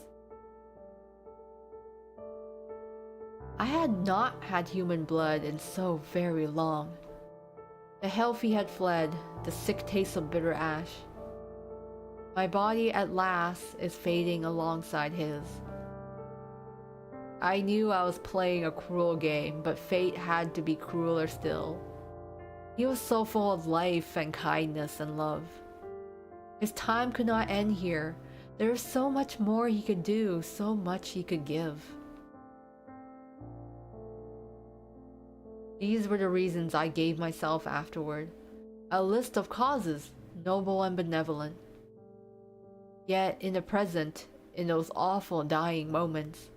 I had not had human blood in so very long. The healthy had fled, the sick taste of bitter ash. My body at last is fading alongside his. I knew I was playing a cruel game, but fate had to be crueler still. He was so full of life and kindness and love. His time could not end here. There was so much more he could do, so much he could give. These were the reasons I gave myself afterward. A list of causes, noble and benevolent. Yet, in the present, in those awful dying moments,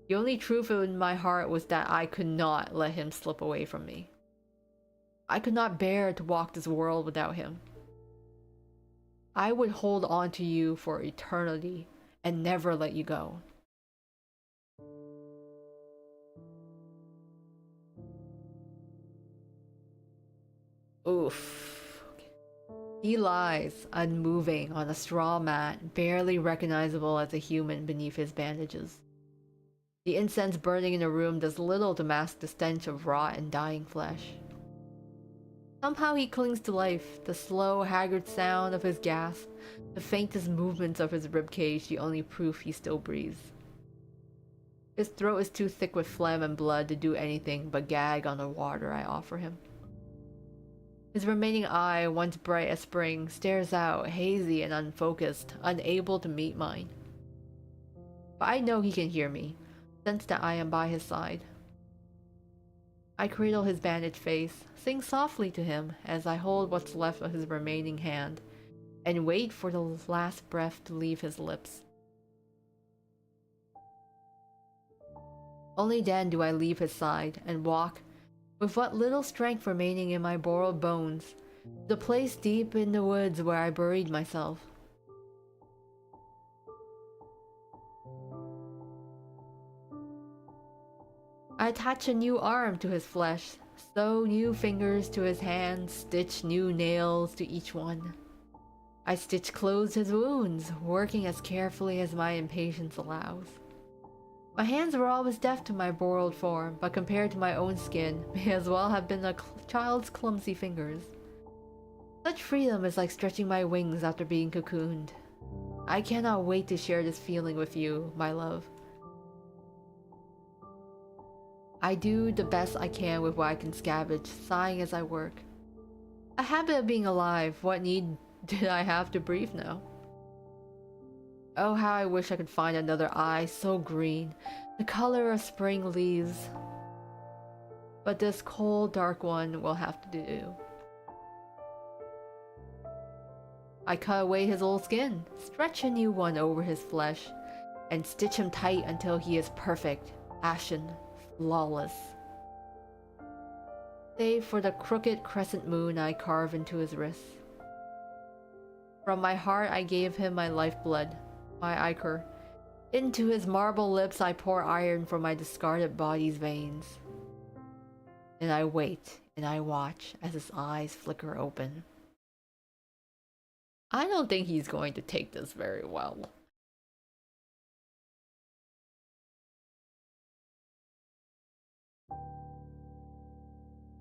the only truth in my heart was that I could not let him slip away from me. I could not bear to walk this world without him. I would hold on to you for eternity and never let you go. Oof. He lies, unmoving, on a straw mat, barely recognizable as a human beneath his bandages. The incense burning in the room does little to mask the stench of rot and dying flesh. Somehow he clings to life, the slow, haggard sound of his gasp, the faintest movements of his ribcage, the only proof he still breathes. His throat is too thick with phlegm and blood to do anything but gag on the water I offer him. His remaining eye, once bright as spring, stares out, hazy and unfocused, unable to meet mine. But I know he can hear me, sense that I am by his side. I cradle his bandaged face, sing softly to him as I hold what's left of his remaining hand, and wait for the last breath to leave his lips. Only then do I leave his side and walk, with what little strength remaining in my borrowed bones, the place deep in the woods where I buried myself. I attach a new arm to his flesh, sew new fingers to his hands, stitch new nails to each one. I stitch close his wounds, working as carefully as my impatience allows. My hands were always deft to my borrowed form, but compared to my own skin, may as well have been a child's clumsy fingers. Such freedom is like stretching my wings after being cocooned. I cannot wait to share this feeling with you, my love. I do the best I can with what I can scavenge, sighing as I work. A habit of being alive, what need did I have to breathe now? Oh, how I wish I could find another eye so green, the color of spring leaves. But this cold, dark one will have to do. I cut away his old skin, stretch a new one over his flesh, and stitch him tight until he is perfect, ashen, flawless. Save for the crooked crescent moon I carve into his wrist. From my heart I gave him my lifeblood, my ichor. Into his marble lips I pour iron from my discarded body's veins. And I wait and I watch as his eyes flicker open. I don't think he's going to take this very well.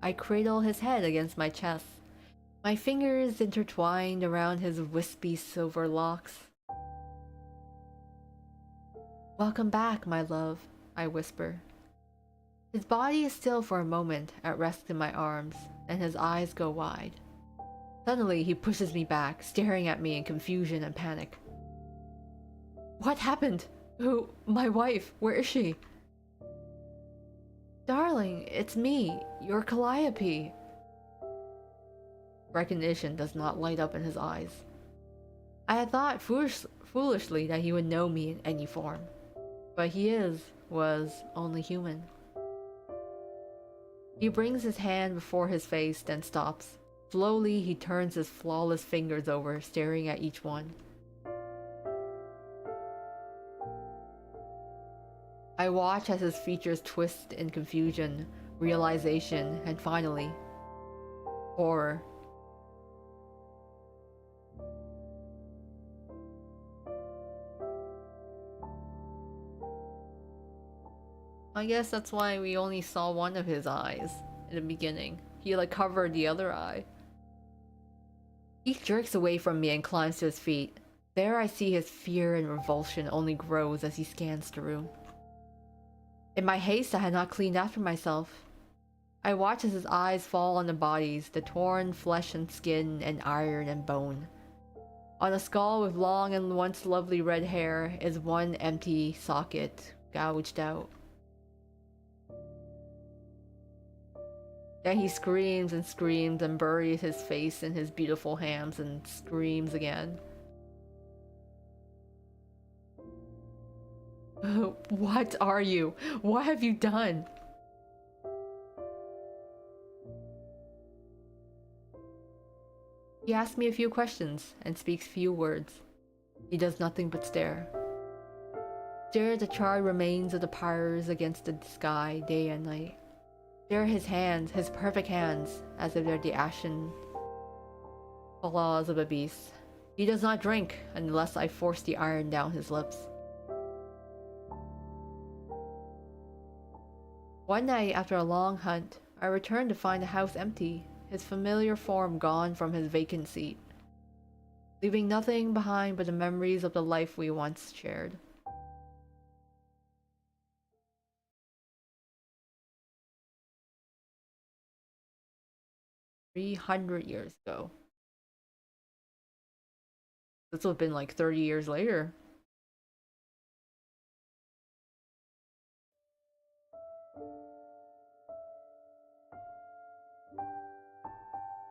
I cradle his head against my chest, my fingers intertwined around his wispy silver locks. Welcome back, my love, I whisper. His body is still for a moment, at rest in my arms, and his eyes go wide. Suddenly, he pushes me back, staring at me in confusion and panic. What happened? Who? My wife? Where is she? Darling, it's me, your Calliope. Recognition does not light up in his eyes. I had thought foolishly that he would know me in any form, but was only human. He brings his hand before his face, then stops, Slowly, he turns his flawless fingers over, staring at each one. I watch as his features twist in confusion, realization, and finally, horror. I guess that's why we only saw one of his eyes in the beginning. He like covered the other eye. He jerks away from me and climbs to his feet. There I see his fear and revulsion only grows as he scans the room. In my haste, I had not cleaned after myself. I watch as his eyes fall on the bodies, the torn flesh and skin and iron and bone. On a skull with long and once lovely red hair is one empty socket gouged out. Then he screams and screams and buries his face in his beautiful hands and screams again. What are you? What have you done? He asks me a few questions and speaks few words. He does nothing but stare. Stare at the charred remains of the pyres against the sky day and night. Stare at his hands, his perfect hands, as if they're the ashen claws of a beast. He does not drink unless I force the iron down his lips. One night, after a long hunt, I returned to find the house empty, his familiar form gone from his vacant seat, leaving nothing behind but the memories of the life we once shared. "300 years ago." This would have been like 30 years later.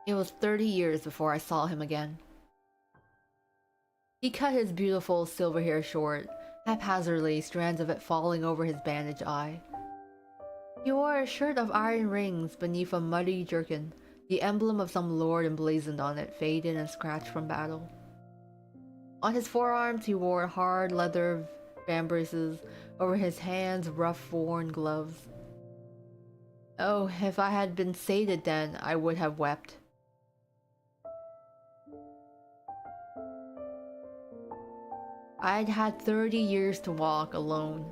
It was 30 years before I saw him again. He cut his beautiful silver hair short, haphazardly, strands of it falling over his bandaged eye. He wore a shirt of iron rings beneath a muddy jerkin, the emblem of some lord emblazoned on it, faded and scratched from battle. On his forearms he wore hard leather vambraces, over his hands rough worn gloves. Oh, if I had been sated then, I would have wept. I had had 30 years to walk alone,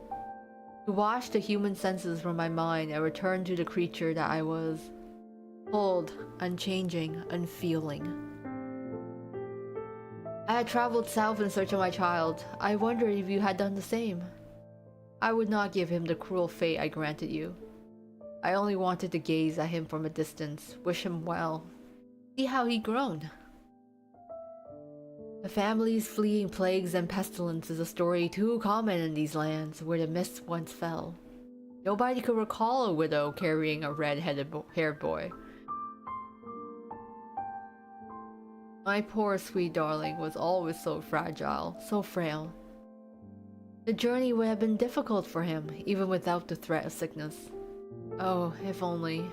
to wash the human senses from my mind and return to the creature that I was. Cold, unchanging, unfeeling. I had traveled south in search of my child. I wondered if you had done the same. I would not give him the cruel fate I granted you. I only wanted to gaze at him from a distance, wish him well, see how he'd grown. The families fleeing plagues and pestilence is a story too common in these lands where the mist once fell. Nobody could recall a widow carrying a red-haired boy. My poor sweet darling was always so fragile, so frail. The journey would have been difficult for him, even without the threat of sickness. Oh, if only.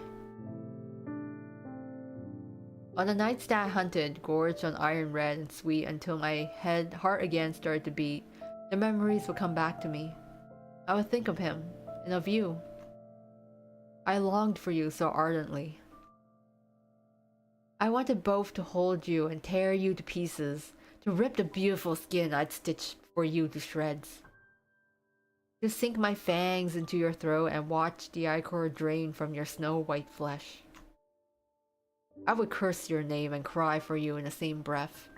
On the nights that I hunted, gorged on iron red and sweet until my heart again started to beat, the memories would come back to me. I would think of him, and of you. I longed for you so ardently. I wanted both to hold you and tear you to pieces, to rip the beautiful skin I'd stitched for you to shreds. To sink my fangs into your throat and watch the ichor drain from your snow-white flesh. I would curse your name and cry for you in the same breath.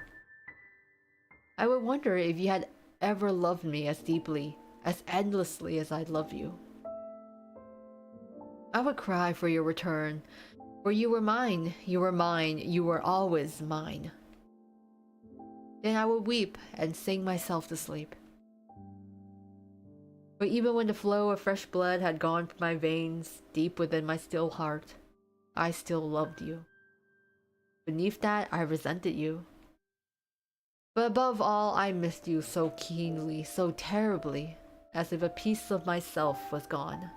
I would wonder if you had ever loved me as deeply, as endlessly as I'd love you. I would cry for your return, for you were mine, you were mine, you were always mine. Then I would weep and sing myself to sleep. But even when the flow of fresh blood had gone from my veins, deep within my still heart, I still loved you. Beneath that, I resented you. But above all, I missed you so keenly, so terribly, as if a piece of myself was gone.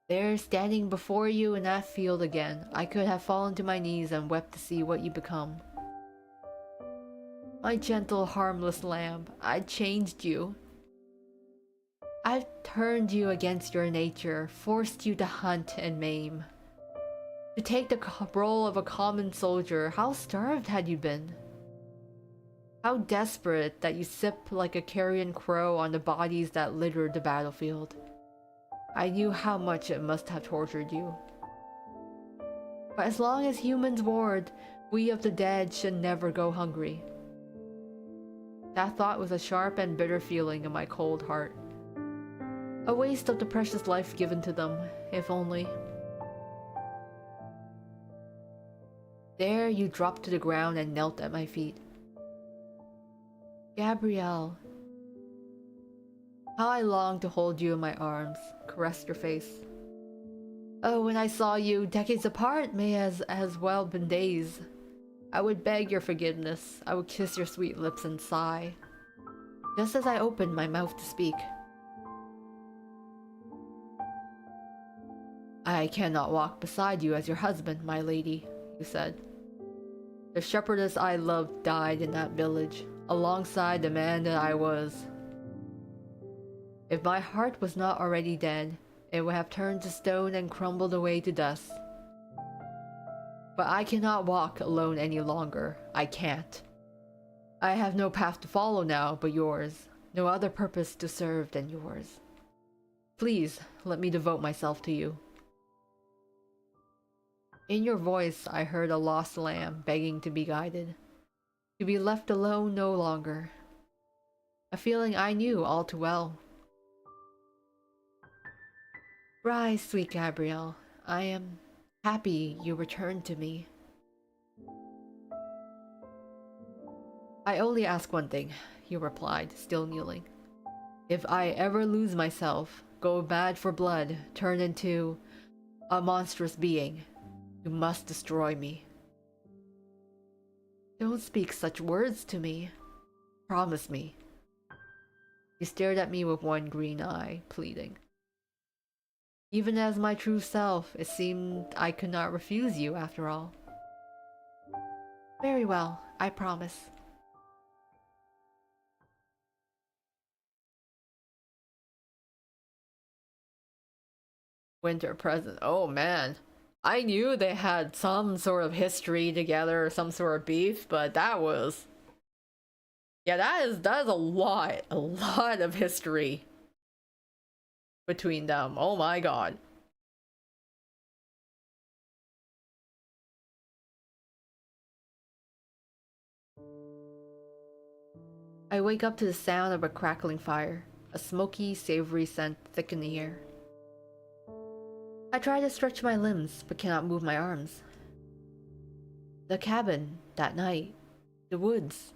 There, standing before you in that field again, I could have fallen to my knees and wept to see what you become. My gentle, harmless lamb, I changed you. I've turned you against your nature, forced you to hunt and maim. To take the role of a common soldier, how starved had you been? How desperate that you sip like a carrion crow on the bodies that littered the battlefield. I knew how much it must have tortured you. But as long as humans warred, we of the dead should never go hungry. That thought was a sharp and bitter feeling in my cold heart. A waste of the precious life given to them, if only. There you dropped to the ground and knelt at my feet. Gabrielle. How I longed to hold you in my arms, caress your face. Oh, when I saw you, decades apart may as well been days. I would beg your forgiveness. I would kiss your sweet lips and sigh, just as I opened my mouth to speak. I cannot walk beside you as your husband, my lady, you said. The shepherdess I loved died in that village, alongside the man that I was. If my heart was not already dead, it would have turned to stone and crumbled away to dust. But I cannot walk alone any longer. I can't. I have no path to follow now but yours, no other purpose to serve than yours. Please, let me devote myself to you. In your voice, I heard a lost lamb begging to be guided, to be left alone no longer. A feeling I knew all too well. Rise, sweet Gabrielle. I am happy you returned to me. I only ask one thing, you replied, still kneeling. If I ever lose myself, go mad for blood, turn into a monstrous being, you must destroy me. Don't speak such words to me. Promise me. He stared at me with one green eye, pleading. Even as my true self, it seemed I could not refuse you after all. Very well, I promise. Winter present. Oh man. I knew they had some sort of history together, some sort of beef, but that was... Yeah, that is a lot of history between them. Oh my god. I wake up to the sound of a crackling fire, a smoky, savory scent thick in the air. I try to stretch my limbs, but cannot move my arms. The cabin, that night, the woods,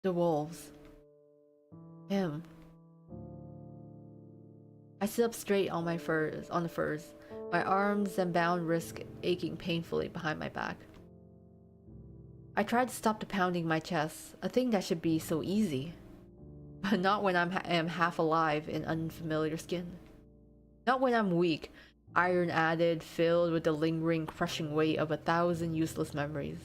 the wolves, him. I sit up straight on the furs, my arms and bound wrists aching painfully behind my back. I try to stop the pounding in my chest, a thing that should be so easy. But not when I am half alive in unfamiliar skin. Not when I'm weak, iron added, filled with the lingering, crushing weight of 1,000 useless memories.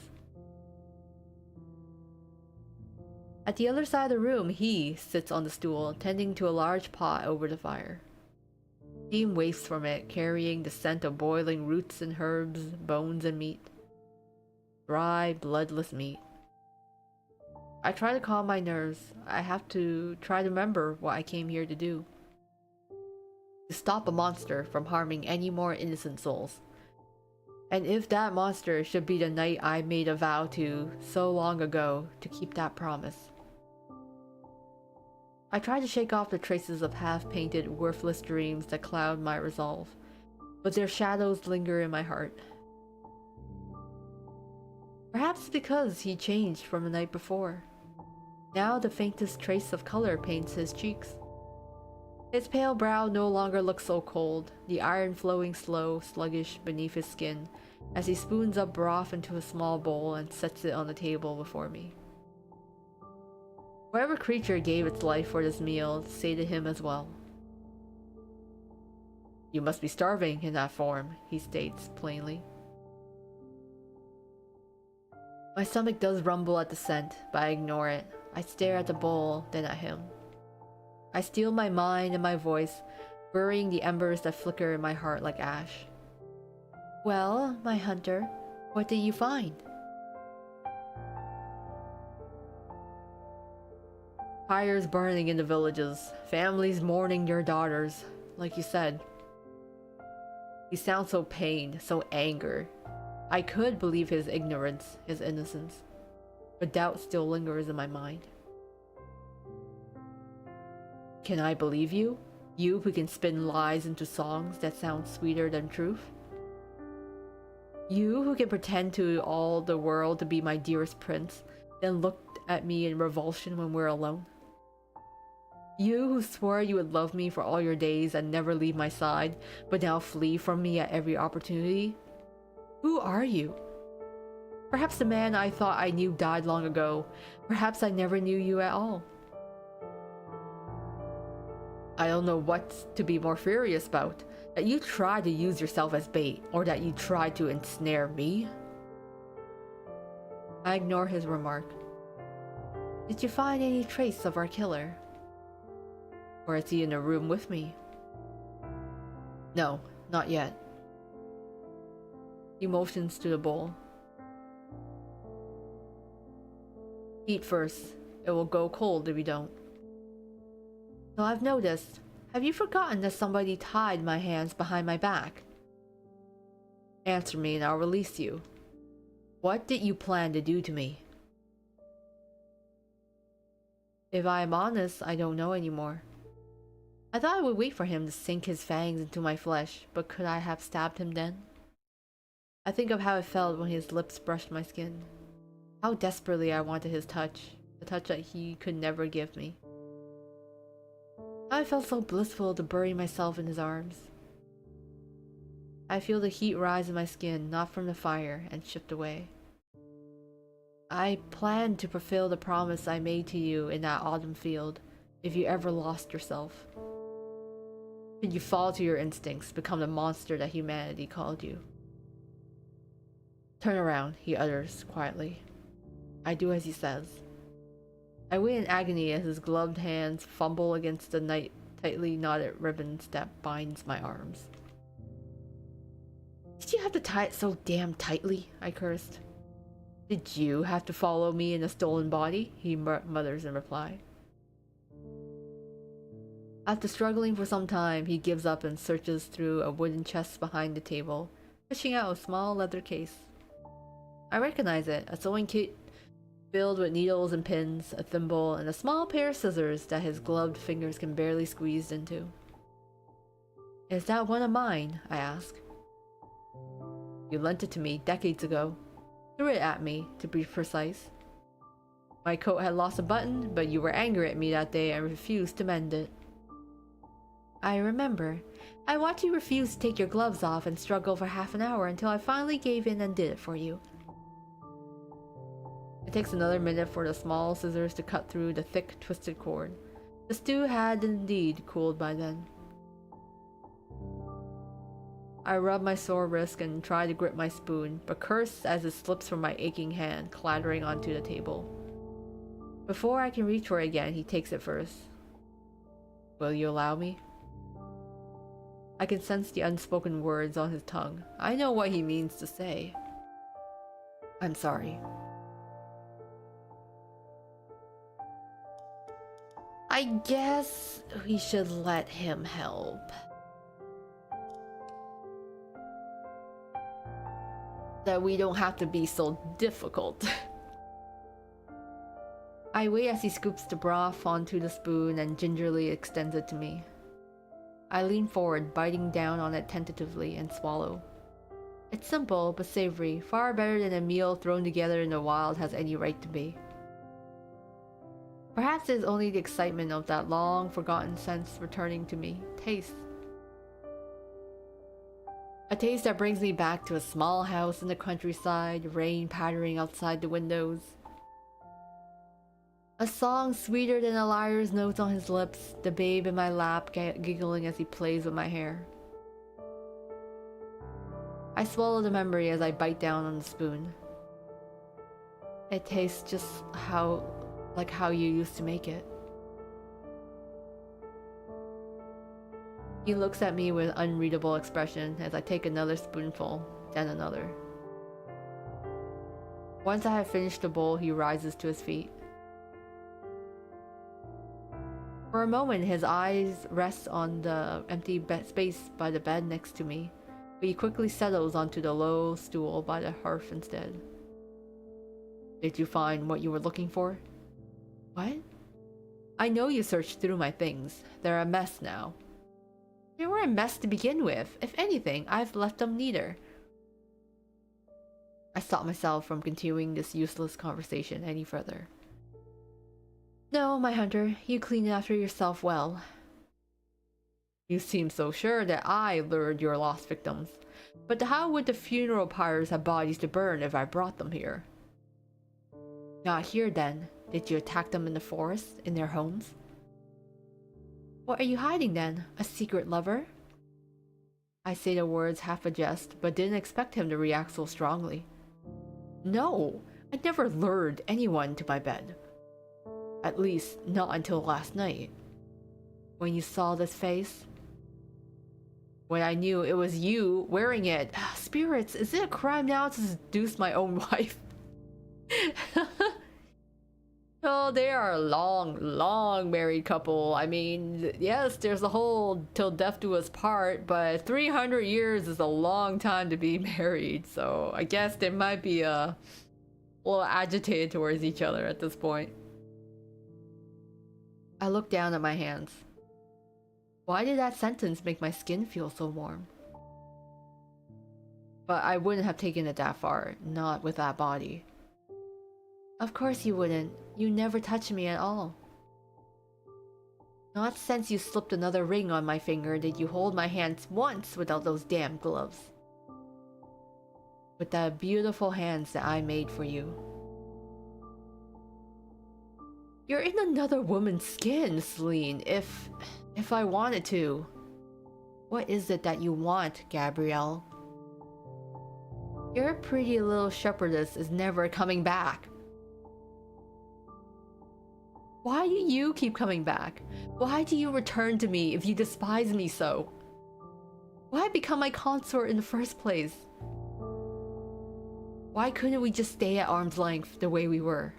At the other side of the room, he sits on the stool, tending to a large pot over the fire. Steam wafts from it, carrying the scent of boiling roots and herbs, bones and meat. Dry, bloodless meat. I try to calm my nerves. I have to try to remember what I came here to do. To stop a monster from harming any more innocent souls. And if that monster should be the night I made a vow to so long ago, to keep that promise. I try to shake off the traces of half-painted, worthless dreams that cloud my resolve, but their shadows linger in my heart. Perhaps because he changed from the night before. Now the faintest trace of color paints his cheeks. His pale brow no longer looks so cold, the iron flowing slow, sluggish beneath his skin, as he spoons up broth into a small bowl and sets it on the table before me. Whatever creature gave its life for this meal, sated him as well. You must be starving in that form, he states plainly. My stomach does rumble at the scent, but I ignore it. I stare at the bowl, then at him. I steel my mind and my voice, burying the embers that flicker in my heart like ash. Well, my hunter, what did you find? Fires burning in the villages, families mourning their daughters, like you said. He sounds so pained, so angry. I could believe his ignorance, his innocence, but doubt still lingers in my mind. Can I believe you? You who can spin lies into songs that sound sweeter than truth? You who can pretend to all the world to be my dearest prince, then look at me in revulsion when we're alone? You who swore you would love me for all your days and never leave my side, but now flee from me at every opportunity? Who are you? Perhaps the man I thought I knew died long ago. Perhaps I never knew you at all. I don't know what to be more furious about. That you tried to use yourself as bait, or that you tried to ensnare me? I ignore his remark. Did you find any trace of our killer? Or is he in a room with me? No, not yet. He motions to the bowl. Eat first. It will go cold if you don't. So I've noticed. Have you forgotten that somebody tied my hands behind my back? Answer me and I'll release you. What did you plan to do to me? If I am honest, I don't know anymore. I thought I would wait for him to sink his fangs into my flesh, but could I have stabbed him then? I think of how it felt when his lips brushed my skin. How desperately I wanted his touch, the touch that he could never give me. I felt so blissful to bury myself in his arms. I feel the heat rise in my skin, not from the fire, and shift away. I planned to fulfill the promise I made to you in that autumn field, if you ever lost yourself. Should you fall to your instincts, become the monster that humanity called you. Turn around, he utters quietly. I do as he says. I wait in agony as his gloved hands fumble against the tightly knotted ribbons that binds my arms. Did you have to tie it so damn tightly? I cursed. Did you have to follow me in a stolen body? He mutters in reply. After struggling for some time, he gives up and searches through a wooden chest behind the table, fishing out a small leather case. I recognize it, a sewing kit filled with needles and pins, a thimble, and a small pair of scissors that his gloved fingers can barely squeeze into. Is that one of mine? I ask. You lent it to me decades ago. Threw it at me, to be precise. My coat had lost a button, but you were angry at me that day and refused to mend it. I remember. I watched you refuse to take your gloves off and struggle for half an hour until I finally gave in and did it for you. It takes another minute for the small scissors to cut through the thick, twisted cord. The stew had indeed cooled by then. I rub my sore wrist and try to grip my spoon, but curse as it slips from my aching hand, clattering onto the table. Before I can reach for it again, he takes it first. Will you allow me? I can sense the unspoken words on his tongue. I know what he means to say. I'm sorry. I guess we should let him help. That we don't have to be so difficult. I wait as he scoops the broth onto the spoon and gingerly extends it to me. I lean forward, biting down on it tentatively, and swallow. It's simple but savory, far better than a meal thrown together in the wild has any right to be. Perhaps it's only the excitement of that long-forgotten sense returning to me. Taste. A taste that brings me back to a small house in the countryside, rain pattering outside the windows. A song sweeter than a lyre's notes on his lips, the babe in my lap giggling as he plays with my hair. I swallow the memory as I bite down on the spoon. It tastes just like how you used to make it. He looks at me with unreadable expression as I take another spoonful, then another. Once I have finished the bowl, he rises to his feet. For a moment, his eyes rest on the empty space by the bed next to me, but he quickly settles onto the low stool by the hearth instead. Did you find what you were looking for? What? I know you searched through my things. They're a mess now. They were a mess to begin with. If anything, I've left them neater. I stop myself from continuing this useless conversation any further. No, my hunter, you clean after yourself well. You seem so sure that I lured your lost victims. But how would the funeral pyres have bodies to burn if I brought them here? Not here then. Did you attack them in the forest, in their homes? What are you hiding then? A secret lover? I say the words half a jest, but didn't expect him to react so strongly. No, I never lured anyone to my bed. At least, not until last night. When you saw this face? When I knew it was you wearing it. Spirits, is it a crime now to seduce my own wife? Oh, they are a long married couple. I mean, yes, there's a whole till death do us part, but 300 years is a long time to be married, so I guess they might be a little agitated towards each other at this point. I look down at my hands. Why did that sentence make my skin feel so warm? But I wouldn't have taken it that far, not with that body. Of course you wouldn't. You never touch me at all. Not since you slipped another ring on my finger did you hold my hands once without those damn gloves. With the beautiful hands that I made for you. You're in another woman's skin, Celine, if I wanted to. What is it that you want, Gabrielle? Your pretty little shepherdess is never coming back. Why do you keep coming back? Why do you return to me if you despise me so? Why become my consort in the first place? Why couldn't we just stay at arm's length the way we were?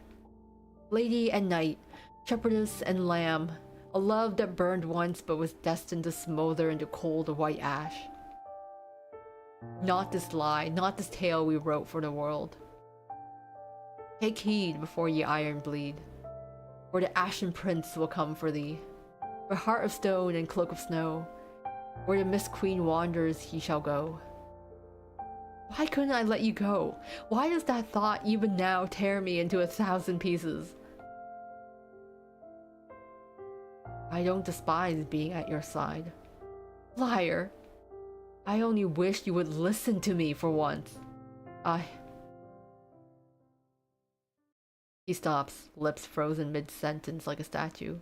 Lady and knight, shepherdess and lamb, a love that burned once but was destined to smolder into cold white ash. Not this lie, not this tale we wrote for the world. Take heed before ye iron bleed, or the ashen prince will come for thee. Where heart of stone and cloak of snow, where the mist queen wanders he shall go. Why couldn't I let you go? Why does that thought even now tear me into 1,000 pieces? I don't despise being at your side. Liar! I only wish you would listen to me for once. He stops, lips frozen mid-sentence like a statue.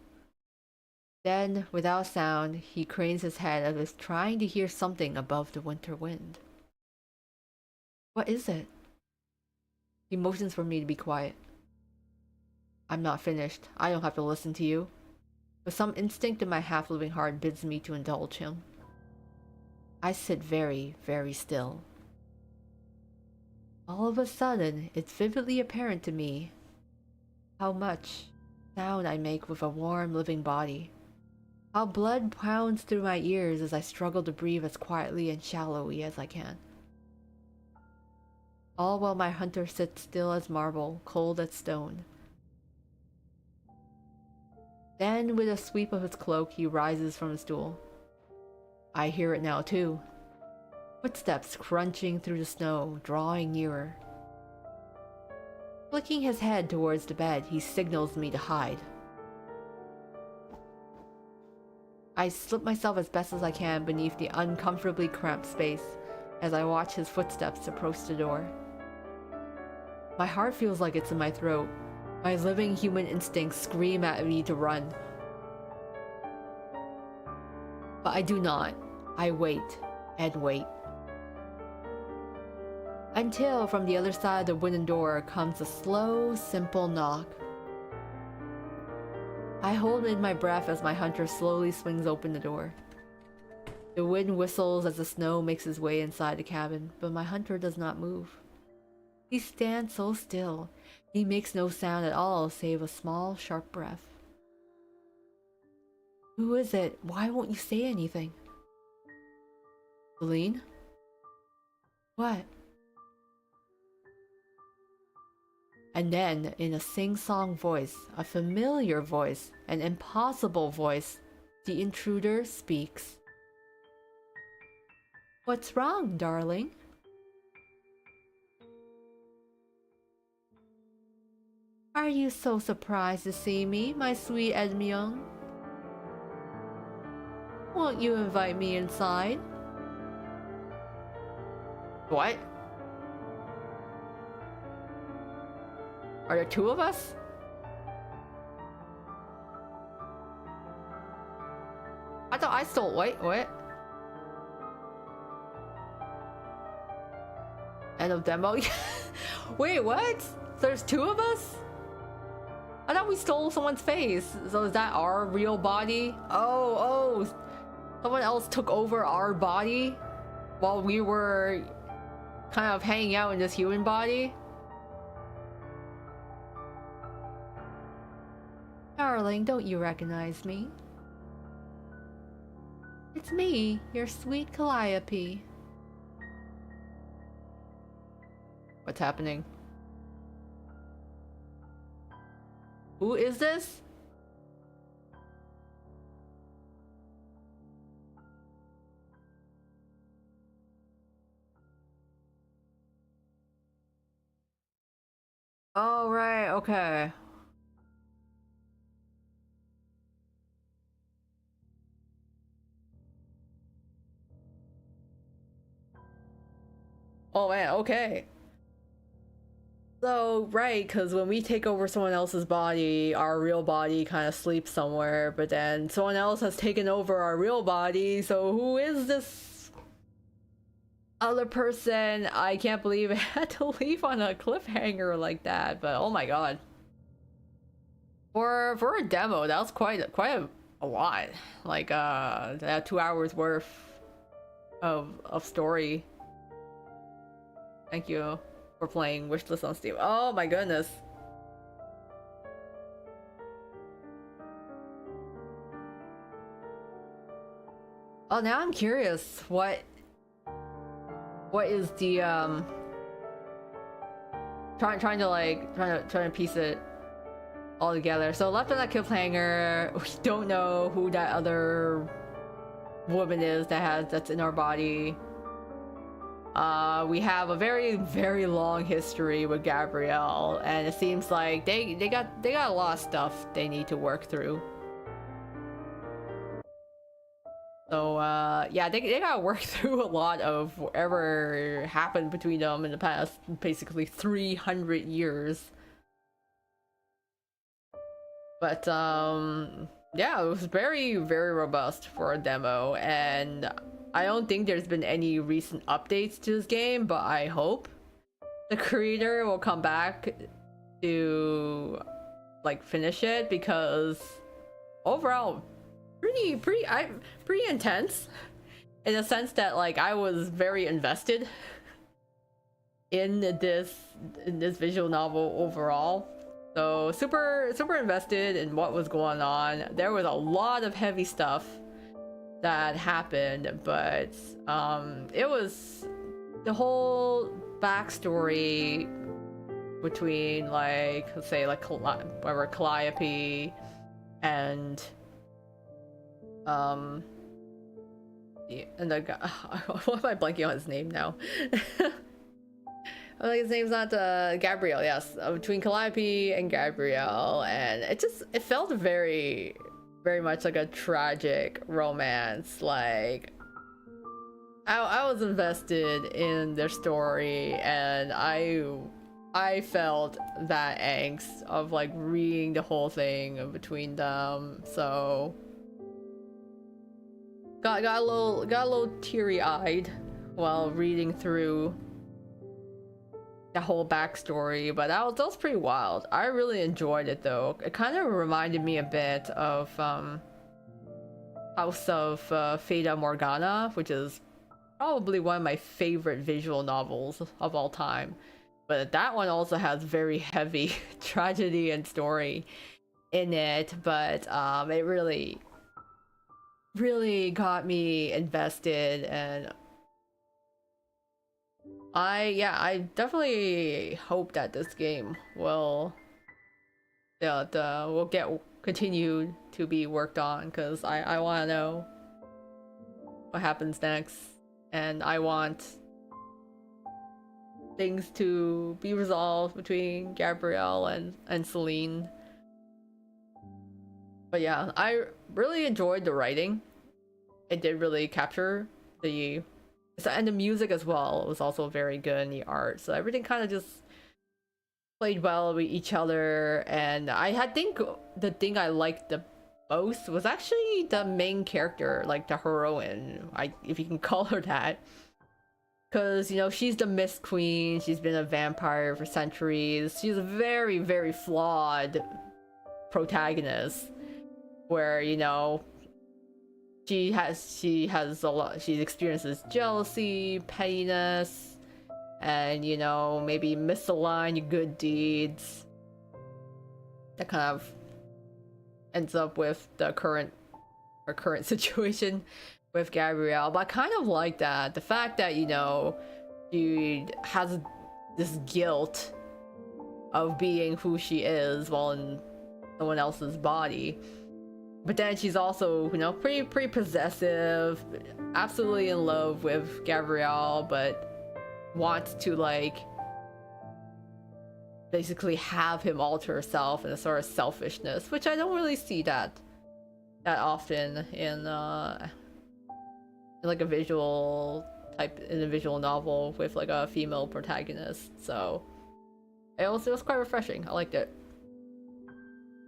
Then, without sound, he cranes his head as if trying to hear something above the winter wind. What is it? He motions for me to be quiet. I'm not finished. I don't have to listen to you. But some instinct in my half-living heart bids me to indulge him. I sit very, very still. All of a sudden, it's vividly apparent to me how much sound I make with a warm, living body. How blood pounds through my ears as I struggle to breathe as quietly and shallowly as I can. All while my hunter sits still as marble, cold as stone. Then, with a sweep of his cloak, he rises from his stool. I hear it now, too. Footsteps crunching through the snow, drawing nearer. Flicking his head towards the bed, he signals me to hide. I slip myself as best as I can beneath the uncomfortably cramped space as I watch his footsteps approach the door. My heart feels like it's in my throat. My living human instincts scream at me to run. But I do not. I wait and wait. Until from the other side of the wooden door comes a slow, simple knock. I hold in my breath as my hunter slowly swings open the door. The wind whistles as the snow makes its way inside the cabin, but my hunter does not move. He stands so still. He makes no sound at all save a small, sharp breath. Who is it? Why won't you say anything? Celine? What? And then, in a sing-song voice, a familiar voice, an impossible voice, the intruder speaks. What's wrong, darling? Are you so surprised to see me, my sweet Edmyon? Won't you invite me inside? What? Are there two of us? I thought I stole. Wait, what? End of demo? Wait, what? There's two of us? I thought we stole someone's face. So is that our real body? Oh, someone else took over our body while we were kind of hanging out in this human body? Darling, don't you recognize me? It's me, your sweet Calliope. What's happening? Who is this? Oh, right, okay. Oh man, okay. So, right, because when we take over someone else's body, our real body kind of sleeps somewhere, but then someone else has taken over our real body, so who is this other person? I can't believe it had to leave on a cliffhanger like that, but oh my god. For a demo, that was quite a lot. Like, that 2 hours worth of story. Thank you for playing Wishlist on Steam. Oh my goodness. Oh, now I'm curious. What is the trying to piece it all together. So left on that cliffhanger, we don't know who that other woman is that's in our body. We have a very, very long history with Gabrielle, and it seems like they got a lot of stuff they need to work through. So yeah, they gotta work through a lot of whatever happened between them in the past basically 300 years. But yeah, it was very, very robust for a demo, and I don't think there's been any recent updates to this game, but I hope the creator will come back to like finish it, because overall pretty intense in the sense that like I was very invested in this visual novel overall. So super invested in what was going on. There was a lot of heavy stuff that happened, but it was the whole backstory between, like, let's say, like Calliope and the guy. What am I blanking on his name now? I think his name's not Gabrielle. Yes, between Calliope and Gabrielle, and it felt very, very much like a tragic romance. Like I was invested in their story, and I felt that angst of like reading the whole thing between them. So got a little teary-eyed while reading through the whole backstory, but that was pretty wild. I really enjoyed it though. It kind of reminded me a bit of House of Fata Morgana, which is probably one of my favorite visual novels of all time. But that one also has very heavy tragedy and story in it, but it really got me invested, and I definitely hope that this game will will get continued to be worked on, because I want to know what happens next, and I want things to be resolved between Gabrielle and Celine. But yeah, I really enjoyed the writing. It did really capture and the music as well. It was also very good in the art. So everything kind of just played well with each other. And I think the thing I liked the most was actually the main character, like the heroine, if you can call her that. Because, you know, she's the Mist Queen. She's been a vampire for centuries. She's a very, very flawed protagonist. Where, you know, she experiences jealousy, pettiness, and, you know, maybe misaligned good deeds. That kind of ends up with the current situation with Gabrielle. But I kind of like that. The fact that, you know, she has this guilt of being who she is while in someone else's body. But then she's also, you know, pretty possessive, absolutely in love with Gabrielle, but wants to, like, basically have him all to herself in a sort of selfishness, which I don't really see that often in like a visual novel with like a female protagonist. So it was quite refreshing. I liked it.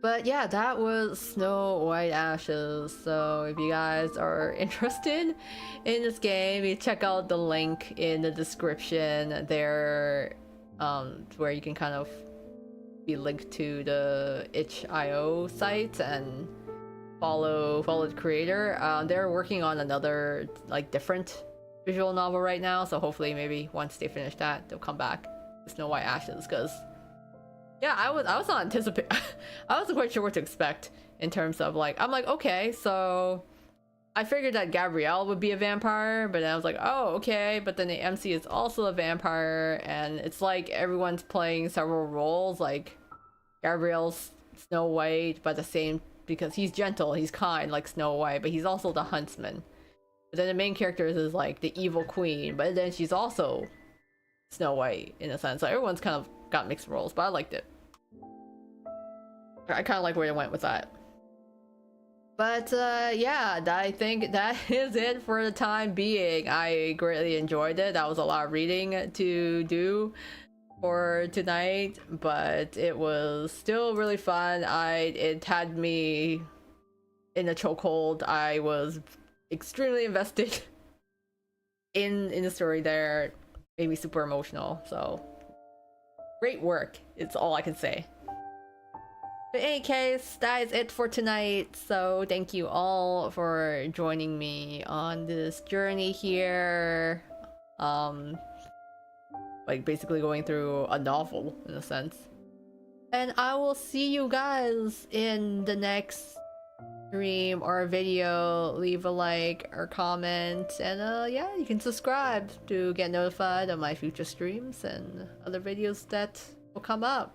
But yeah, that was Snow White Ashes. So if you guys are interested in this game, you check out the link in the description there, where you can kind of be linked to the itch.io site and follow the creator. They're working on another, like, different visual novel right now, so hopefully maybe once they finish that, they'll come back with Snow White Ashes, because yeah, I was not anticipating. I wasn't quite sure what to expect in terms of, like, I'm like, okay, so I figured that Gabrielle would be a vampire, but then I was like, oh, okay, but then the MC is also a vampire, and it's like everyone's playing several roles, like Gabrielle's Snow White, but the same, because he's gentle, he's kind like Snow White, but he's also the huntsman. But then the main character is like the evil queen, but then she's also Snow White in a sense. So everyone's kind of got mixed roles, but I liked it. I kind of like where they went with that. But yeah, I think that is it for the time being. I greatly enjoyed it. That was a lot of reading to do for tonight, but it was still really fun. It had me in a chokehold. I was extremely invested in the story there. Made me super emotional. So great work. It's all I can say. But in any case, that is it for tonight. So thank you all for joining me on this journey here. Like basically going through a novel in a sense. And I will see you guys in the next stream or video. Leave a like or comment, and yeah, you can subscribe to get notified of my future streams and other videos that will come up.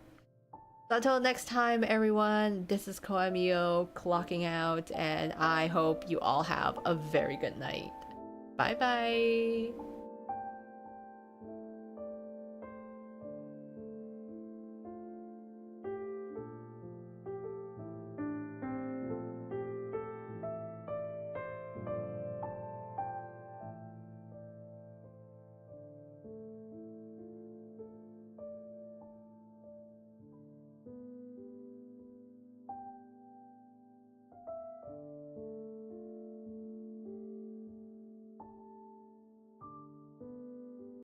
So until next time, everyone, this is Koemio clocking out, and I hope you all have a very good night. Bye bye.